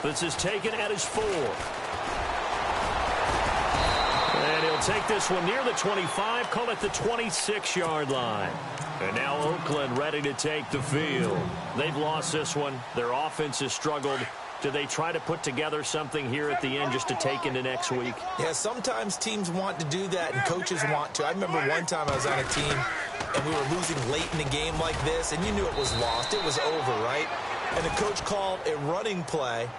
This is taken at his 4. And he'll take this one near the 25, call it the 26-yard line. And now Oakland ready to take the field. They've lost this one. Their offense has struggled. Do they try to put together something here at the end just to take into next week? Yeah, sometimes teams want to do that and coaches want to. I remember one time I was on a team and we were losing late in the game like this, and you knew it was lost. It was over, right? And the coach called a running play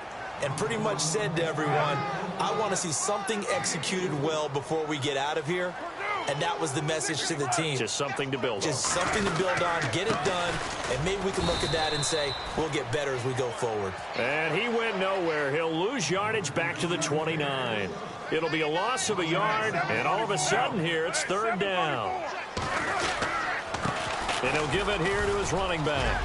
and pretty much said to everyone, I want to see something executed well before we get out of here. and that was the message to the team. Just something to build on. Just something to build on, get it done, and maybe we can look at that and say, we'll get better as we go forward. And he went nowhere. He'll lose yardage back to the 29. It'll be a loss of a yard, and all of a sudden here, it's third down. And he'll give it here to his running back.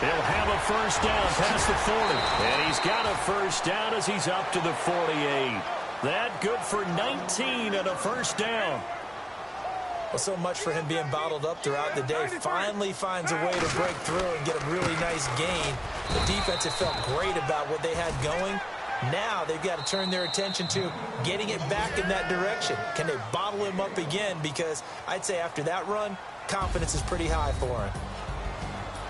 He'll have a first down past the 40. And he's got a first down as he's up to the 48. That good for 19 and a first down. Well, so much for him being bottled up throughout the day. Finally finds a way to break through and get a really nice gain. The defense had felt great about what they had going. Now they've got to turn their attention to getting it back in that direction. Can they bottle him up again? Because I'd say after that run, confidence is pretty high for him.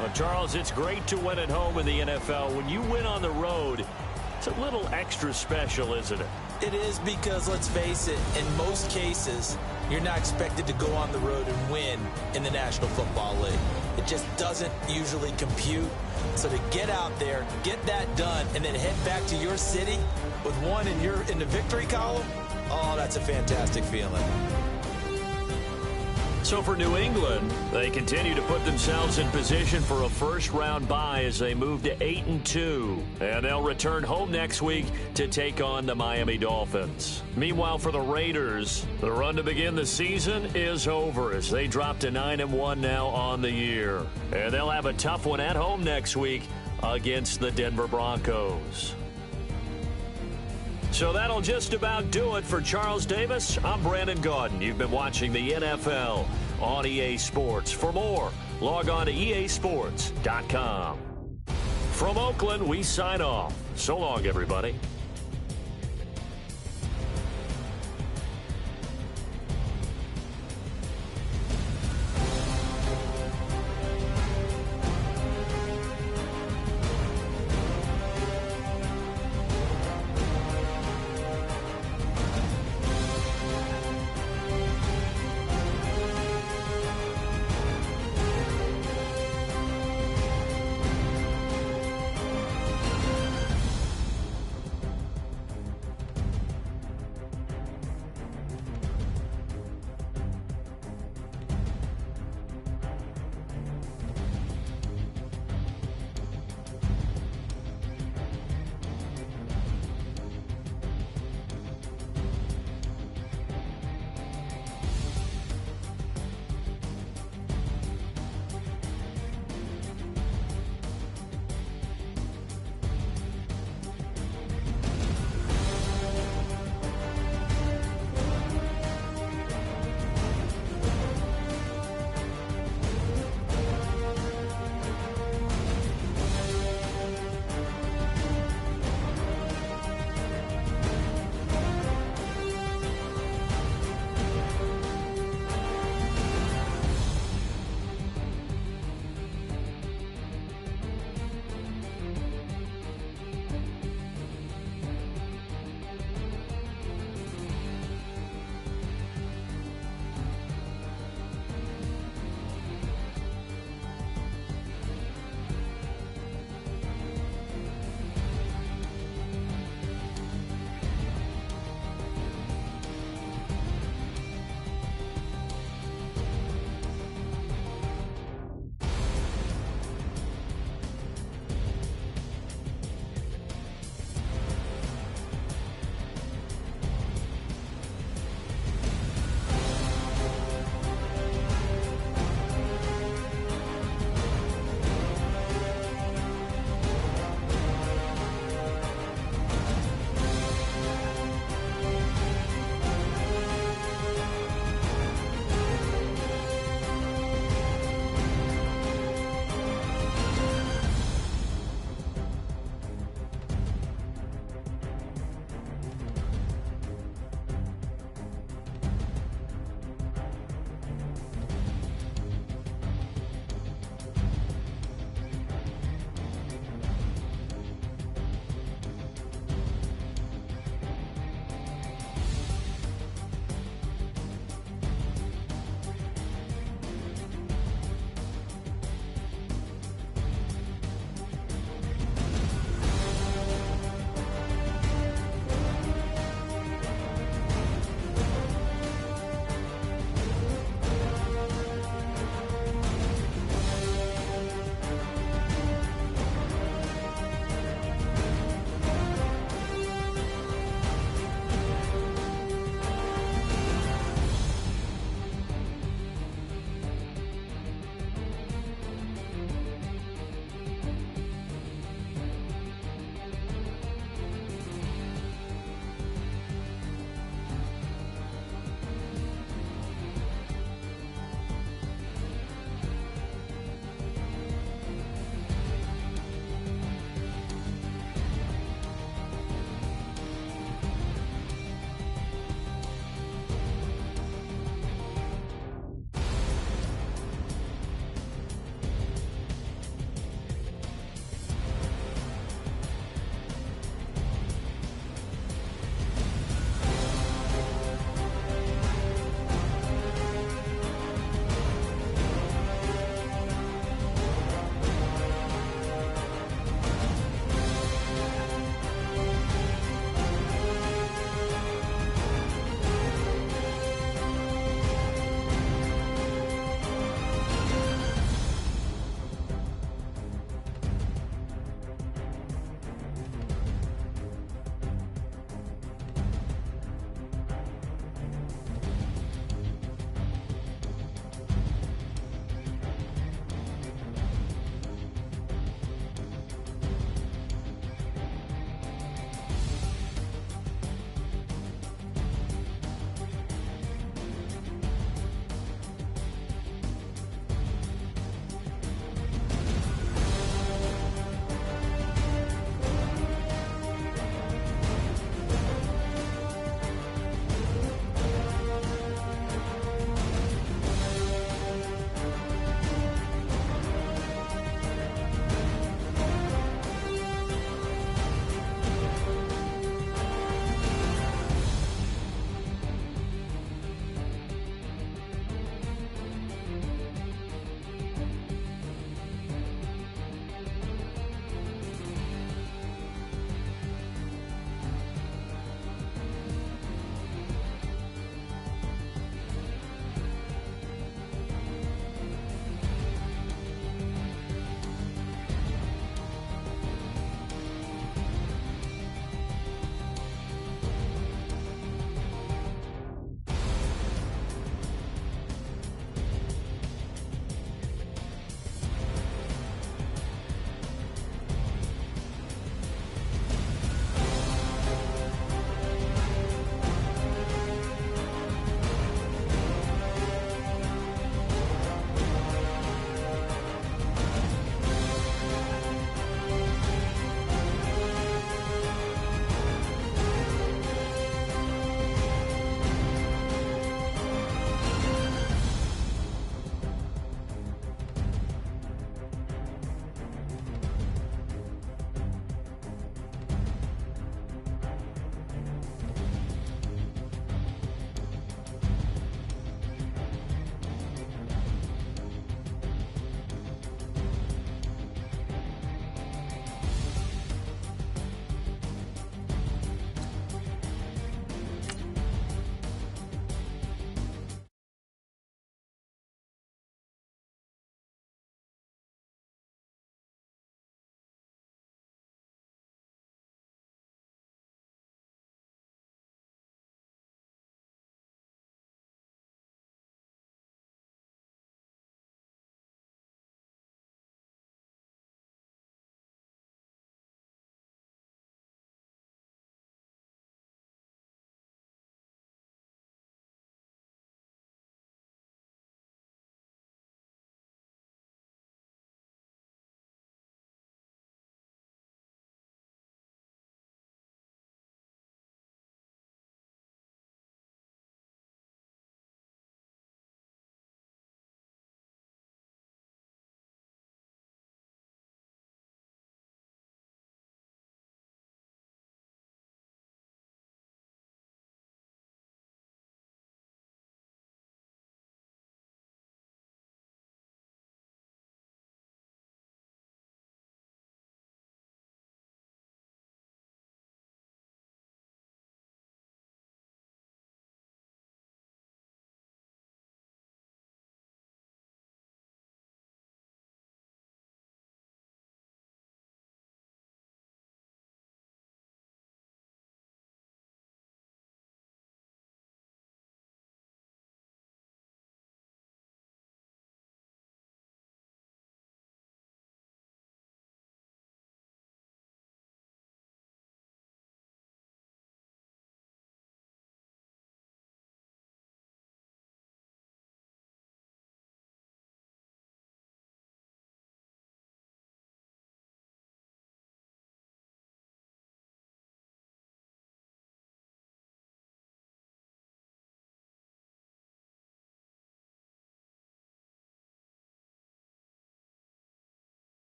Well, Charles, it's great to win at home in the NFL. When you win on the road, it's a little extra special, isn't it? It is because, let's face it, in most cases, you're not expected to go on the road and win in the National Football League. It just doesn't usually compute. So to get out there, get that done, and then head back to your city with one in the victory column, oh, that's a fantastic feeling. So for New England, they continue to put themselves in position for a first-round bye as they move to 8-2. And they'll return home next week to take on the Miami Dolphins. Meanwhile, for the Raiders, the run to begin the season is over as they drop to 9-1 now on the year. And they'll have a tough one at home next week against the Denver Broncos. So that'll just about do it for Charles Davis. I'm Brandon Gaudin. You've been watching the NFL on EA Sports. For more, log on to easports.com. From Oakland, we sign off. So long, everybody.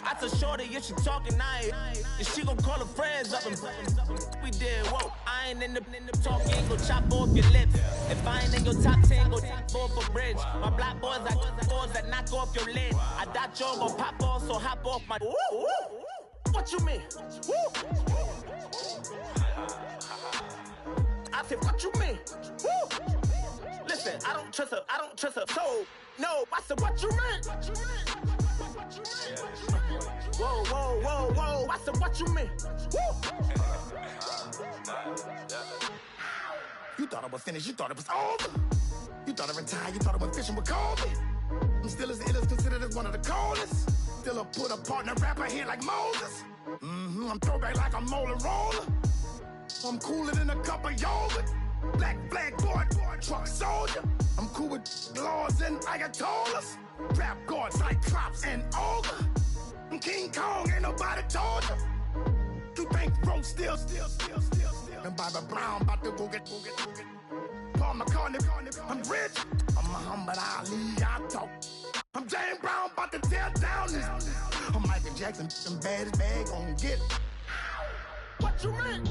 I told shorty if she talking nice, and she gon' call her friends up and we did. Whoa, I ain't in the talking, ain't gon' chop off your lips. If I ain't in your top 10, go top 4 for bridge. My black boys, I got boys that knock off your lid. I thought y'all gon' pop off, so hop off my. What you mean? I said, what you mean? Listen, I don't trust her, so no. I said, what you mean? Whoa, whoa, whoa, whoa. I said, what you mean? You thought I was finished, you thought it was over. You thought I retired, you thought I went fishing with Kobe. I'm still as ill as considered as one of the coldest. Still a put a partner rapper here like Moses. I'm throwback like a molar roller. I'm cooler than a cup of yogurt. Black flag boy, truck soldier. I'm cool with laws and Ayatollahs. Rap god, Cyclops and ogre. I'm King Kong, ain't nobody told you. You think Rose still. And Bobby Brown about to go get. Paul McCartney, I'm rich. I'm Muhammad Ali, I talk. I'm James Brown, about to tear down this. I'm Michael Jackson, them baddest bag gon' get. What you mean?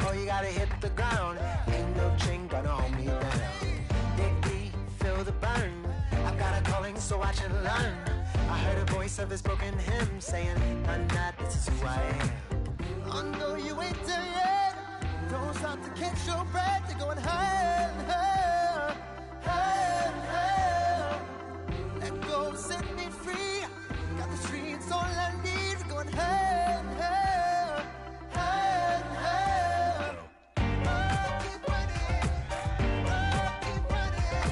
Oh, you gotta hit the ground. Ain't no chain gonna hold me down. Dig deep, feel the burn. I've got a calling, so watch and learn. I heard a voice of his broken hymn saying, "None that this is who I am." I know you ain't there yet. Don't stop to catch your breath. You're going higher and higher, higher and higher. Let go, set me free. Got the streets all I need. Going higher and higher, higher and higher. Keep running, keep running, keep running.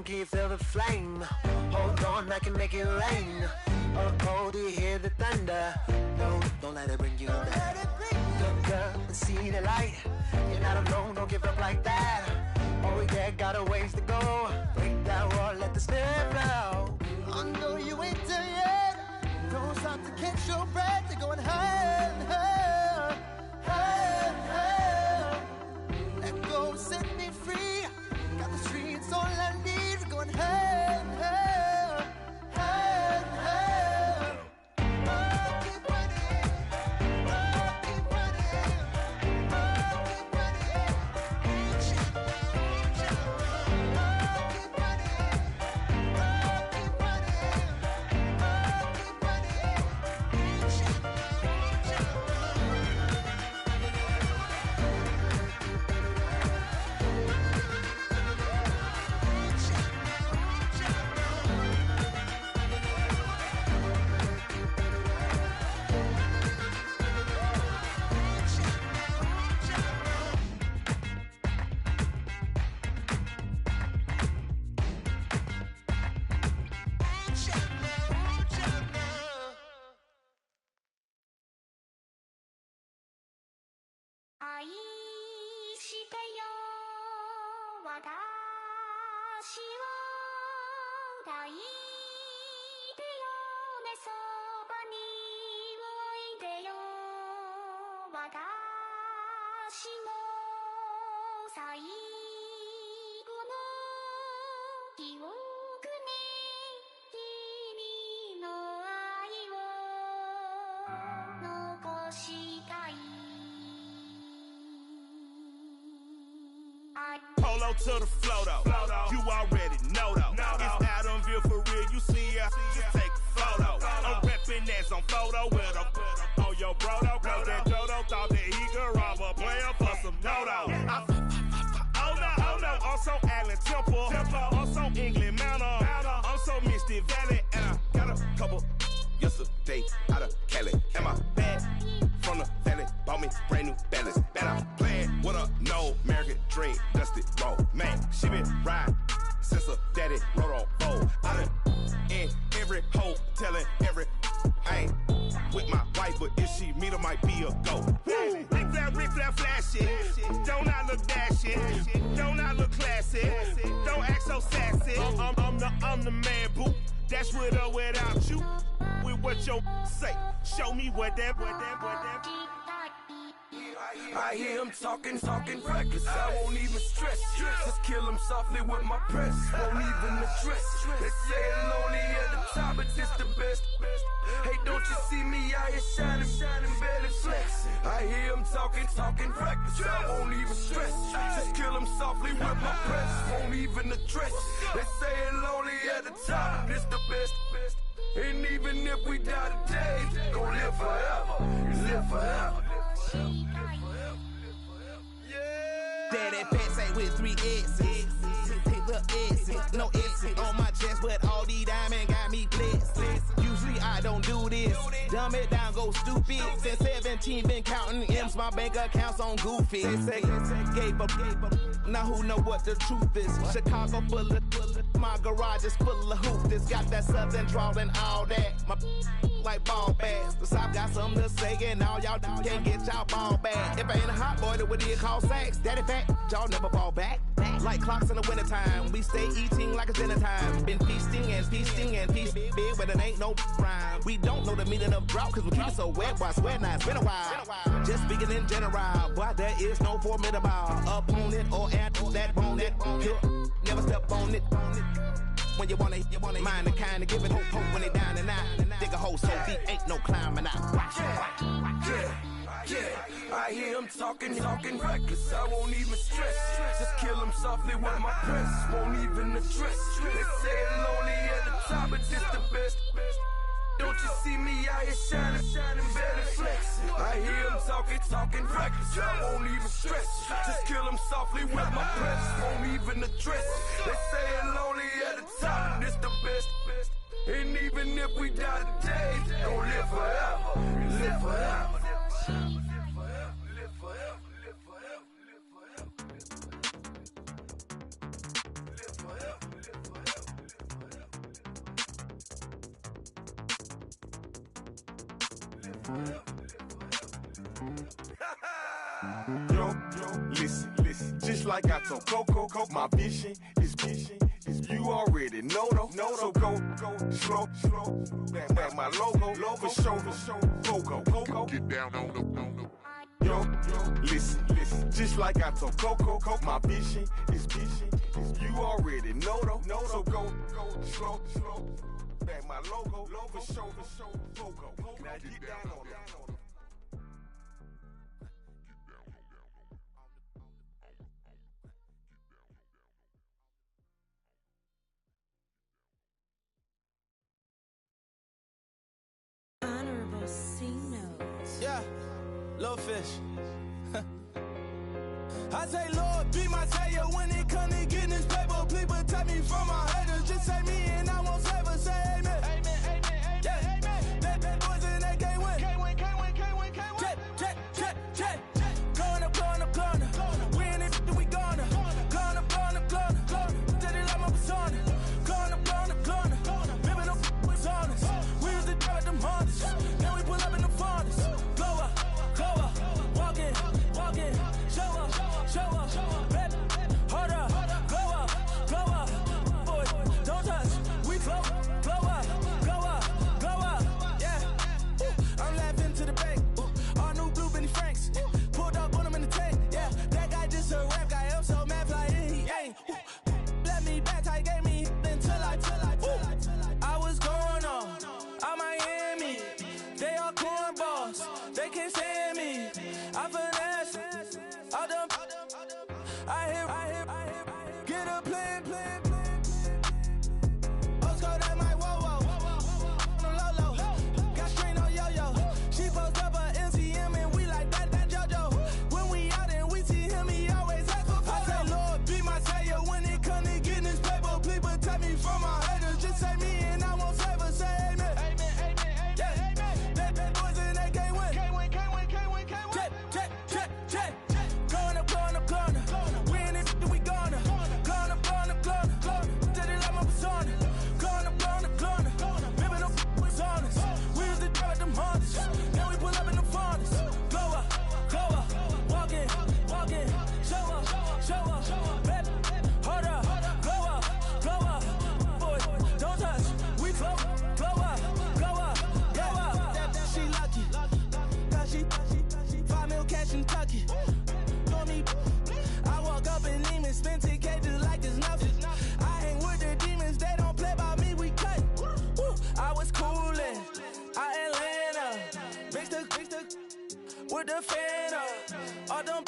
Keep feel the flame. Hold on, I can make it rain. Oh, do you hear the thunder? No, don't let it bring you down. Look up and see the light. You're not alone, don't give up like that. Oh yeah, got a ways to go. Break that wall, let the spirit flow. I know you ain't there yet. Don't stop to catch your breath. You're going higher and higher, higher and higher. Let go, set me free. Got the streets all I need. Going higher and higher, higher and higher. Keep running, keep running, keep running. Polo to the flow though. You already know though. It's Adamville for real. You see ya, just take a photo. I'm reppin' as on photo with a on your bro though. Cause that Dodo thought that he could rob a player for some dodo. Oh no, also Allen Temple. Also England Mountain. Also Misty Valley. And I got a couple yesterday out of Cali. And my bag from the valley bought me brand new balance. Bet I'm playing with a no American dream, dusted roll. Man, she been riding since her daddy rode on roll. I done in every hole, telling every I ain't with my wife, but if she meet her, might be a go. Rick Flair flashy. Don't I look dashy? Don't I look classy? Don't act so sassy. I'm the man, boo. Dash with or without you. With what your say. Show me what that. I hear him talking reckless. I won't even stress. Just kill him softly with my press. Won't even address. They say it lonely at the top, but this the best. Hey, don't you see me out here shining, barely flex. I hear him talking reckless. I won't even stress. Just kill him softly with my press. Won't even address. They say it lonely at the top, this the best. And even if we die today, gon' live forever. Live forever. Daddy pants ain't with 3 X's. Take the X's, no X's on my chest, but all these diamonds got me blessed. Usually I don't do this. Dumb it down, go stupid. Since 17, been counting M's, my bank account's on goofy. They say gave up. Now who know what the truth is? Chicago full of my garage is full of hoopers. Got that southern drawl and all that. My like ball bags. The South got something to say, and all y'all can't get y'all ball back. If I ain't a hot boy, then what do you call sacks? Daddy fat, y'all never fall back. Like clocks in the wintertime, we stay eating like it's dinner time. Been feasting and feasting big, but it ain't no rhyme. We don't know the meaning of drought, cause we keep it so wet, boy, I swear now it's been a while. Just speaking in general, boy, there is no formidable opponent or at that bone that never step on it. When you wanna mind the kind of giving hope when they down and out. Dig a hole so deep, ain't no climbing out. Yeah, I hear him talking reckless. I won't even stress. Just kill him softly with my press. Won't even address. They say it lonely at the top, but this the best. Don't you see me out here shining, barely flex. I hear him talking reckless. I won't even stress. Just kill him softly with my press. Won't even address. They say it lonely at the top, this the best. And even if we die today, don't live forever. Live forever. Yo, listen, just like I told Coco, my vision is you already know though. So go slow, back my logo, for show, Coco, get down on the. Yo, listen, just like I told Coco, my vision is you already know though. So go slow, back my logo, for show, Coco, now get down on the. Honorable C notes. Yeah, little fish. I say, Lord, be my savior when it come to getting this paper. Please protect me from my haters. Just say me and I won't save her. Say amen. Amen. Yeah. Amen. That boys and they can't win. Can't win. Check. Corner. We in it, we gonna. Corner. Steady like my persona. Corner. Ripping up was honest. We used to drive them Hondas. Then we pull up in the furnace. Glow up. Walk in. Show up. Baby, hard the plan. Osco, that my whoa. On the low. Got strain on yo-yo. She post up her MCM and we like that JoJo. When we out and we see him, he always ask for photo. I say, Lord, be my savior when it come to getting this paper. Please protect me from my haters. Just say me and I won't save her. Say amen. Yeah. That boys in that game win. Check. Going up. We in it, we gonna. Going up. Did it like my persona. Going up. Maybe no was honest. We used to drive them Hondas. Now we pull up in the furnace. Glow up. Walk in. Show up. Baby, hold up. Glow up. Boy, don't touch. We flow. Glow up. She lucky. Cause she 5 mil cash in Tucky. For me, I walk up in demons, spend 10K just like it's nothing. I hang with the demons, they don't play by me, we cut. Woo. I was coolin', Atlanta, mixed the with the fan up. All them,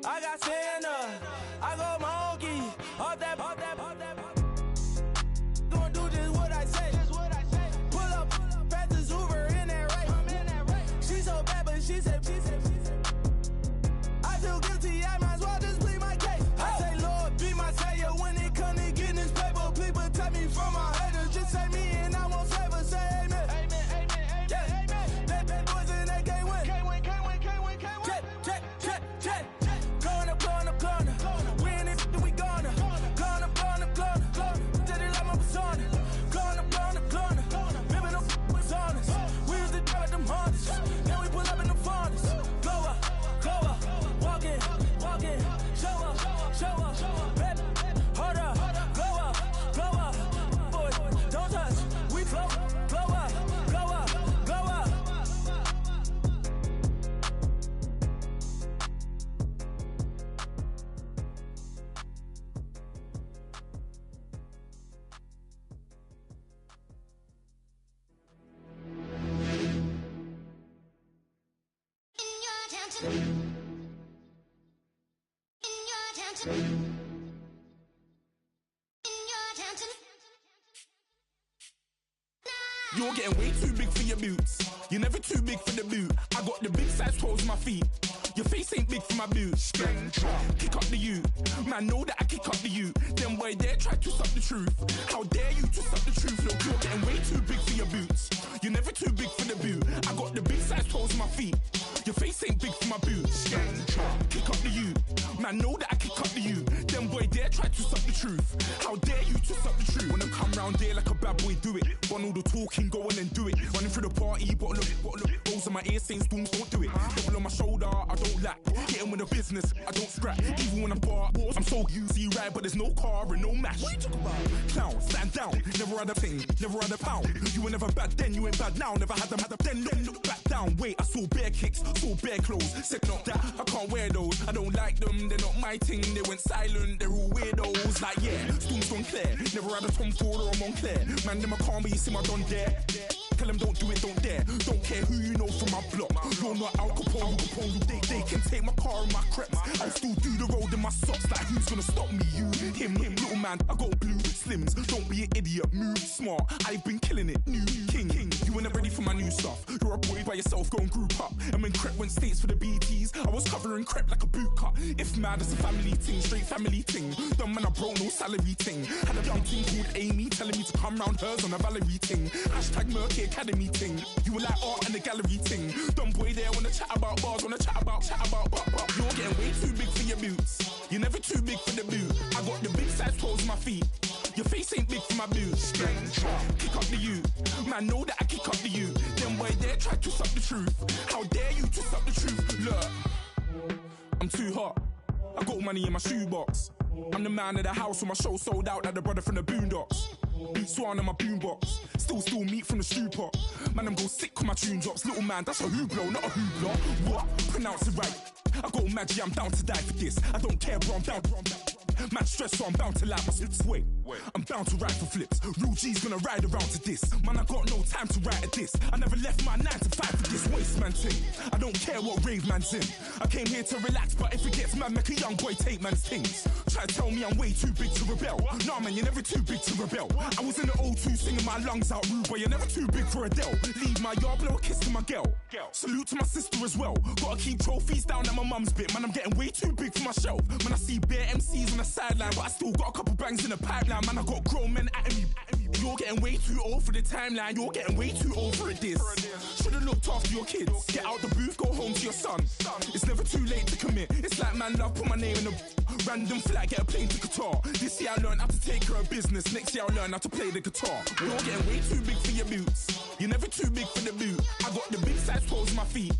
I got Santa, I go monkey, all that. Gonna do just what I say. Pull up, pass the Uber in that race. She so bad, but she said. I feel guilty, I might as well just plead my case. I say, Lord, be my savior when it come to getting this paper. Please protect me from my haters. Just say me and I won't save her. Say amen. Yeah. That boys in that game win. Check. Going up. We in it, we gonna. Going up. Did it like my persona. Going up. Maybe no was honest. We used to drive them Hondas. Now we pull up in the furnace. Glow up. Walk in. Show up. Baby, hold up. Glow up. Boy, don't touch. We flow. Glow up. You're getting way too big for your boots. You're never too big for the boot. I got the big size toes on my feet. Your face ain't big for my boots. Kick up the you. Man, know that I kick up the you. Them boy there try to stop the truth. How dare you to stop the truth? Look, you're getting way too big for your boots. You're never too big for the boot. I got the big size toes on my feet. Your face ain't big for my boots. Kick up the you. Man, know that I kick up the you. Them boy there try to stop the truth. How dare you to stop the truth? When I come round there like a bad boy, do it. Want all the talking, go on and do it. Running through the party, bottle up. Rolls on my ear saying spoons, don't do it. Double on my shoulder, I don't lack. Getting with the business, I don't scrap. Even when I'm bar, I'm so easy right, but there's no car and no match. What you talking about? Clown, stand down. Never had a thing, never had a pound. You were never bad then, you ain't bad now. Never had them, then look back down. Wait, I saw bare kicks, saw bare clothes. Said not that, I can't wear those. I don't like them, they're not my thing. They went silent, they're all weirdos. Like yeah, Storm's gone clear. Never had a Tom Ford or a Montclair. Man, them I can't be, you see my don dare. Tell them don't do it, don't dare. Don't care who you know from my block. You're not Al Capone, they can take my car and my creps. I'll still do the road in my socks. Like who's gonna stop me? You, him, little man. I got blue slims. Don't be an idiot, move smart. I've been killing it, new king. You were never ready for my new stuff. You're a boy by yourself, go and group up. And when Crep went states for the BTs, I was covering Crep like a boot cut. If mad, it's a family thing, straight family thing. Dumb man, I broke no salary thing. Had a young thing called Amy telling me to come round hers on a Valerie thing. Hashtag Murky Academy thing. You were like art and the gallery thing. Dumb boy there wanna chat about bars, wanna chat about. You're getting way too big for your boots. You're never too big for the boot. I got the big size toes on my feet. Your face ain't big for my boots. Kick up the you. Man, know that I kick up the you. Them boy there try to stop the truth. How dare you to stop the truth? Look, I'm too hot. I got money in my shoebox. I'm the man of the house when my show sold out like the brother from the Boondocks. Beat Swan on my boombox. Still meat from the stew pot. Man, I'm go sick with my tune drops. Little man, that's a hooplo, not a hoopla. What? Pronounce it right. I got Maggie, I'm down to die for this. I don't care, bro, I'm down. Man stress, so I'm bound to like my slips. Wait, I'm bound to ride for flips. Real G's gonna ride around to this. Man, I got no time to write at this. I never left my 9 to 5 for this waste man thing. I don't care what rave man's in. I came here to relax, but if it gets mad, make a young boy take man's things. Try to tell me I'm way too big to rebel. Nah, man, you're never too big to rebel. I was in the O2 singing my lungs out rude, but you're never too big for Adele. Leave my yard, blow a kiss to my girl. Salute to my sister as well. Gotta keep trophies down at my mum's bit. Man, I'm getting way too big for my shelf. Man, I see bare MCs on the sideline, but I still got a couple bangs in the pipeline. Man, I got grown men at me. You're getting way too old for the timeline. You're getting way too old for a diss. Should've looked after your kids. Get out the booth, go home to your son. It's never too late to commit. It's like man love, put my name in a random flat, get a plane to Qatar. This year I learned how to take care of business. Next year I'll learn how to play the guitar. You're getting way too big for your boots. You're never too big for the boot. I got the big size toes on my feet.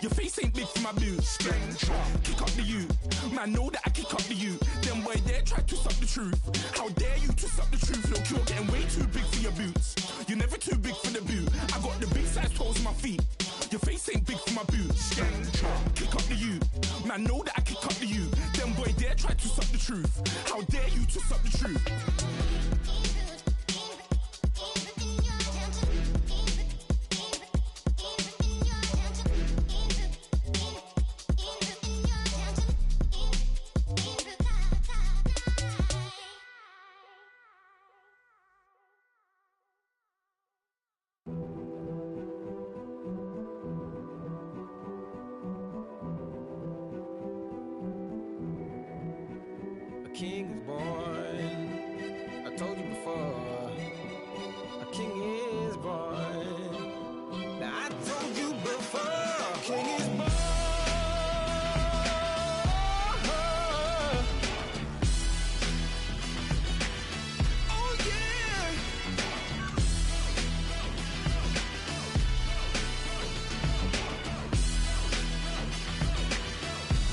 Your face ain't big for my boots. Kick up the you. Man, know that I kick up the you. Them boy there try to twist up the truth. How dare you twist up the truth? Look, you're getting way too big for your boots. You're never too big for the boot. I got the big size toes on my feet. Your face ain't big for my boots. Kick up the you. Man, know that I kick up the you. Them boy there try to twist up the truth. How dare you twist up the truth? King is born. I told you before. A king is born. Now I told you before. A king is born. Oh yeah.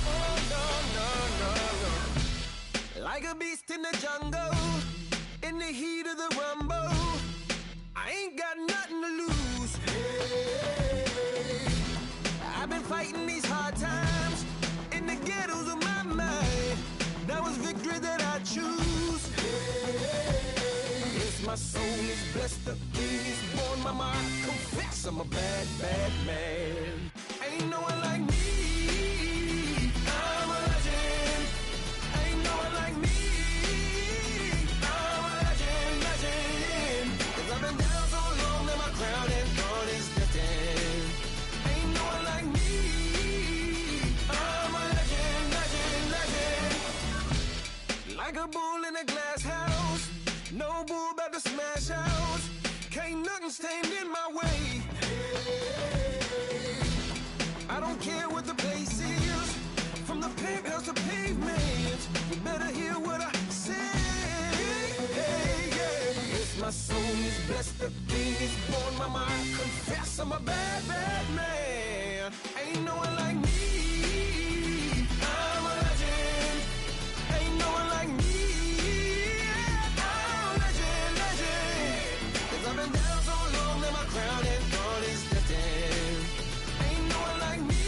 Oh no. Like a beast in the jungle, in the heat of the rumble, I ain't got nothing to lose. Hey, I've been fighting these hard times in the ghettos of my mind. Now it's victory that I choose. Hey, yes, my soul is blessed, the king is born. Mama, I confess I'm a bad, bad man. Ain't no one like me. I'm a legend. Ain't no one like me. I'm a legend, legend. 'Cause I've been down so long that my crown and throne is destined. Ain't no one like me. I'm a legend, legend, legend. Like a bull in a glass house. No bull about to smash out. Can't nothing stand in my way. I don't care what the place is. From the penthouse to pavement, you better hear what I say. Hey, yeah. Yes, my soul is blessed, the king is born. Mama, I confess I'm a bad, bad man. Ain't no one like me. I'm a legend. Ain't no one like me. I'm a legend, legend. 'Cause I've been down so long that my crown and throne is destined. Ain't no one like me.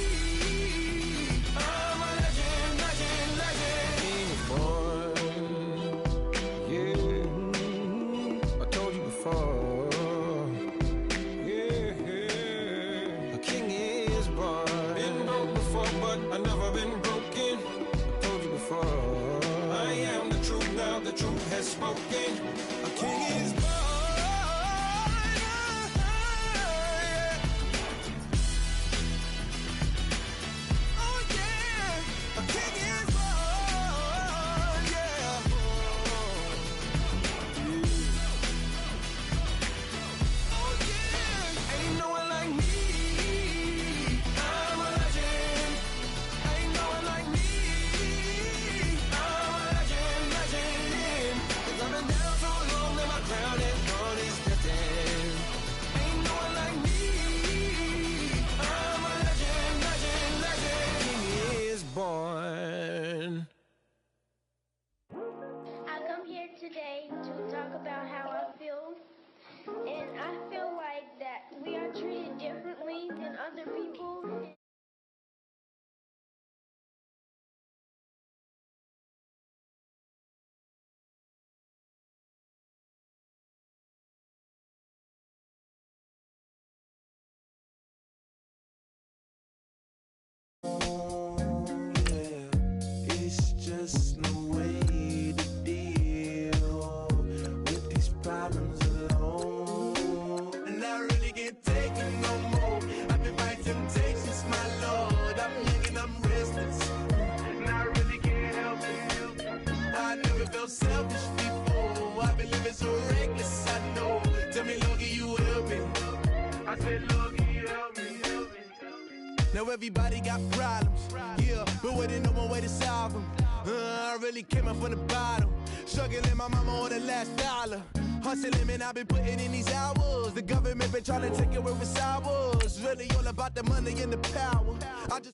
I'm a legend, legend, legend. King is born. Yeah, I told you before. Yeah, a king is born. Been broke before, but I never been broken. I told you before. I am the truth now, the truth has spoken. A king is born. Oh yeah, a king is born. Yeah. Oh yeah, ain't no one like me. I'm a legend. Ain't no one like me. I'm a legend, legend. 'Cause I've been down so long that my crown and throne is destined. Ain't no one like me. I'm a legend, legend, legend. King is born. I come here today to talk about how I feel, and I feel like that we are treated differently than other people. never felt selfish before. I've been living so reckless, I know. Tell me, Lord, can you help me? I said, Lord, can you help me? Now everybody got problems, yeah, but waiting no more way to solve them. I really came up from the bottom, struggling my mama on the last dollar. Hustling, man, I've been putting in these hours. The government been trying to take away with sours. Really all about the money and the power. I just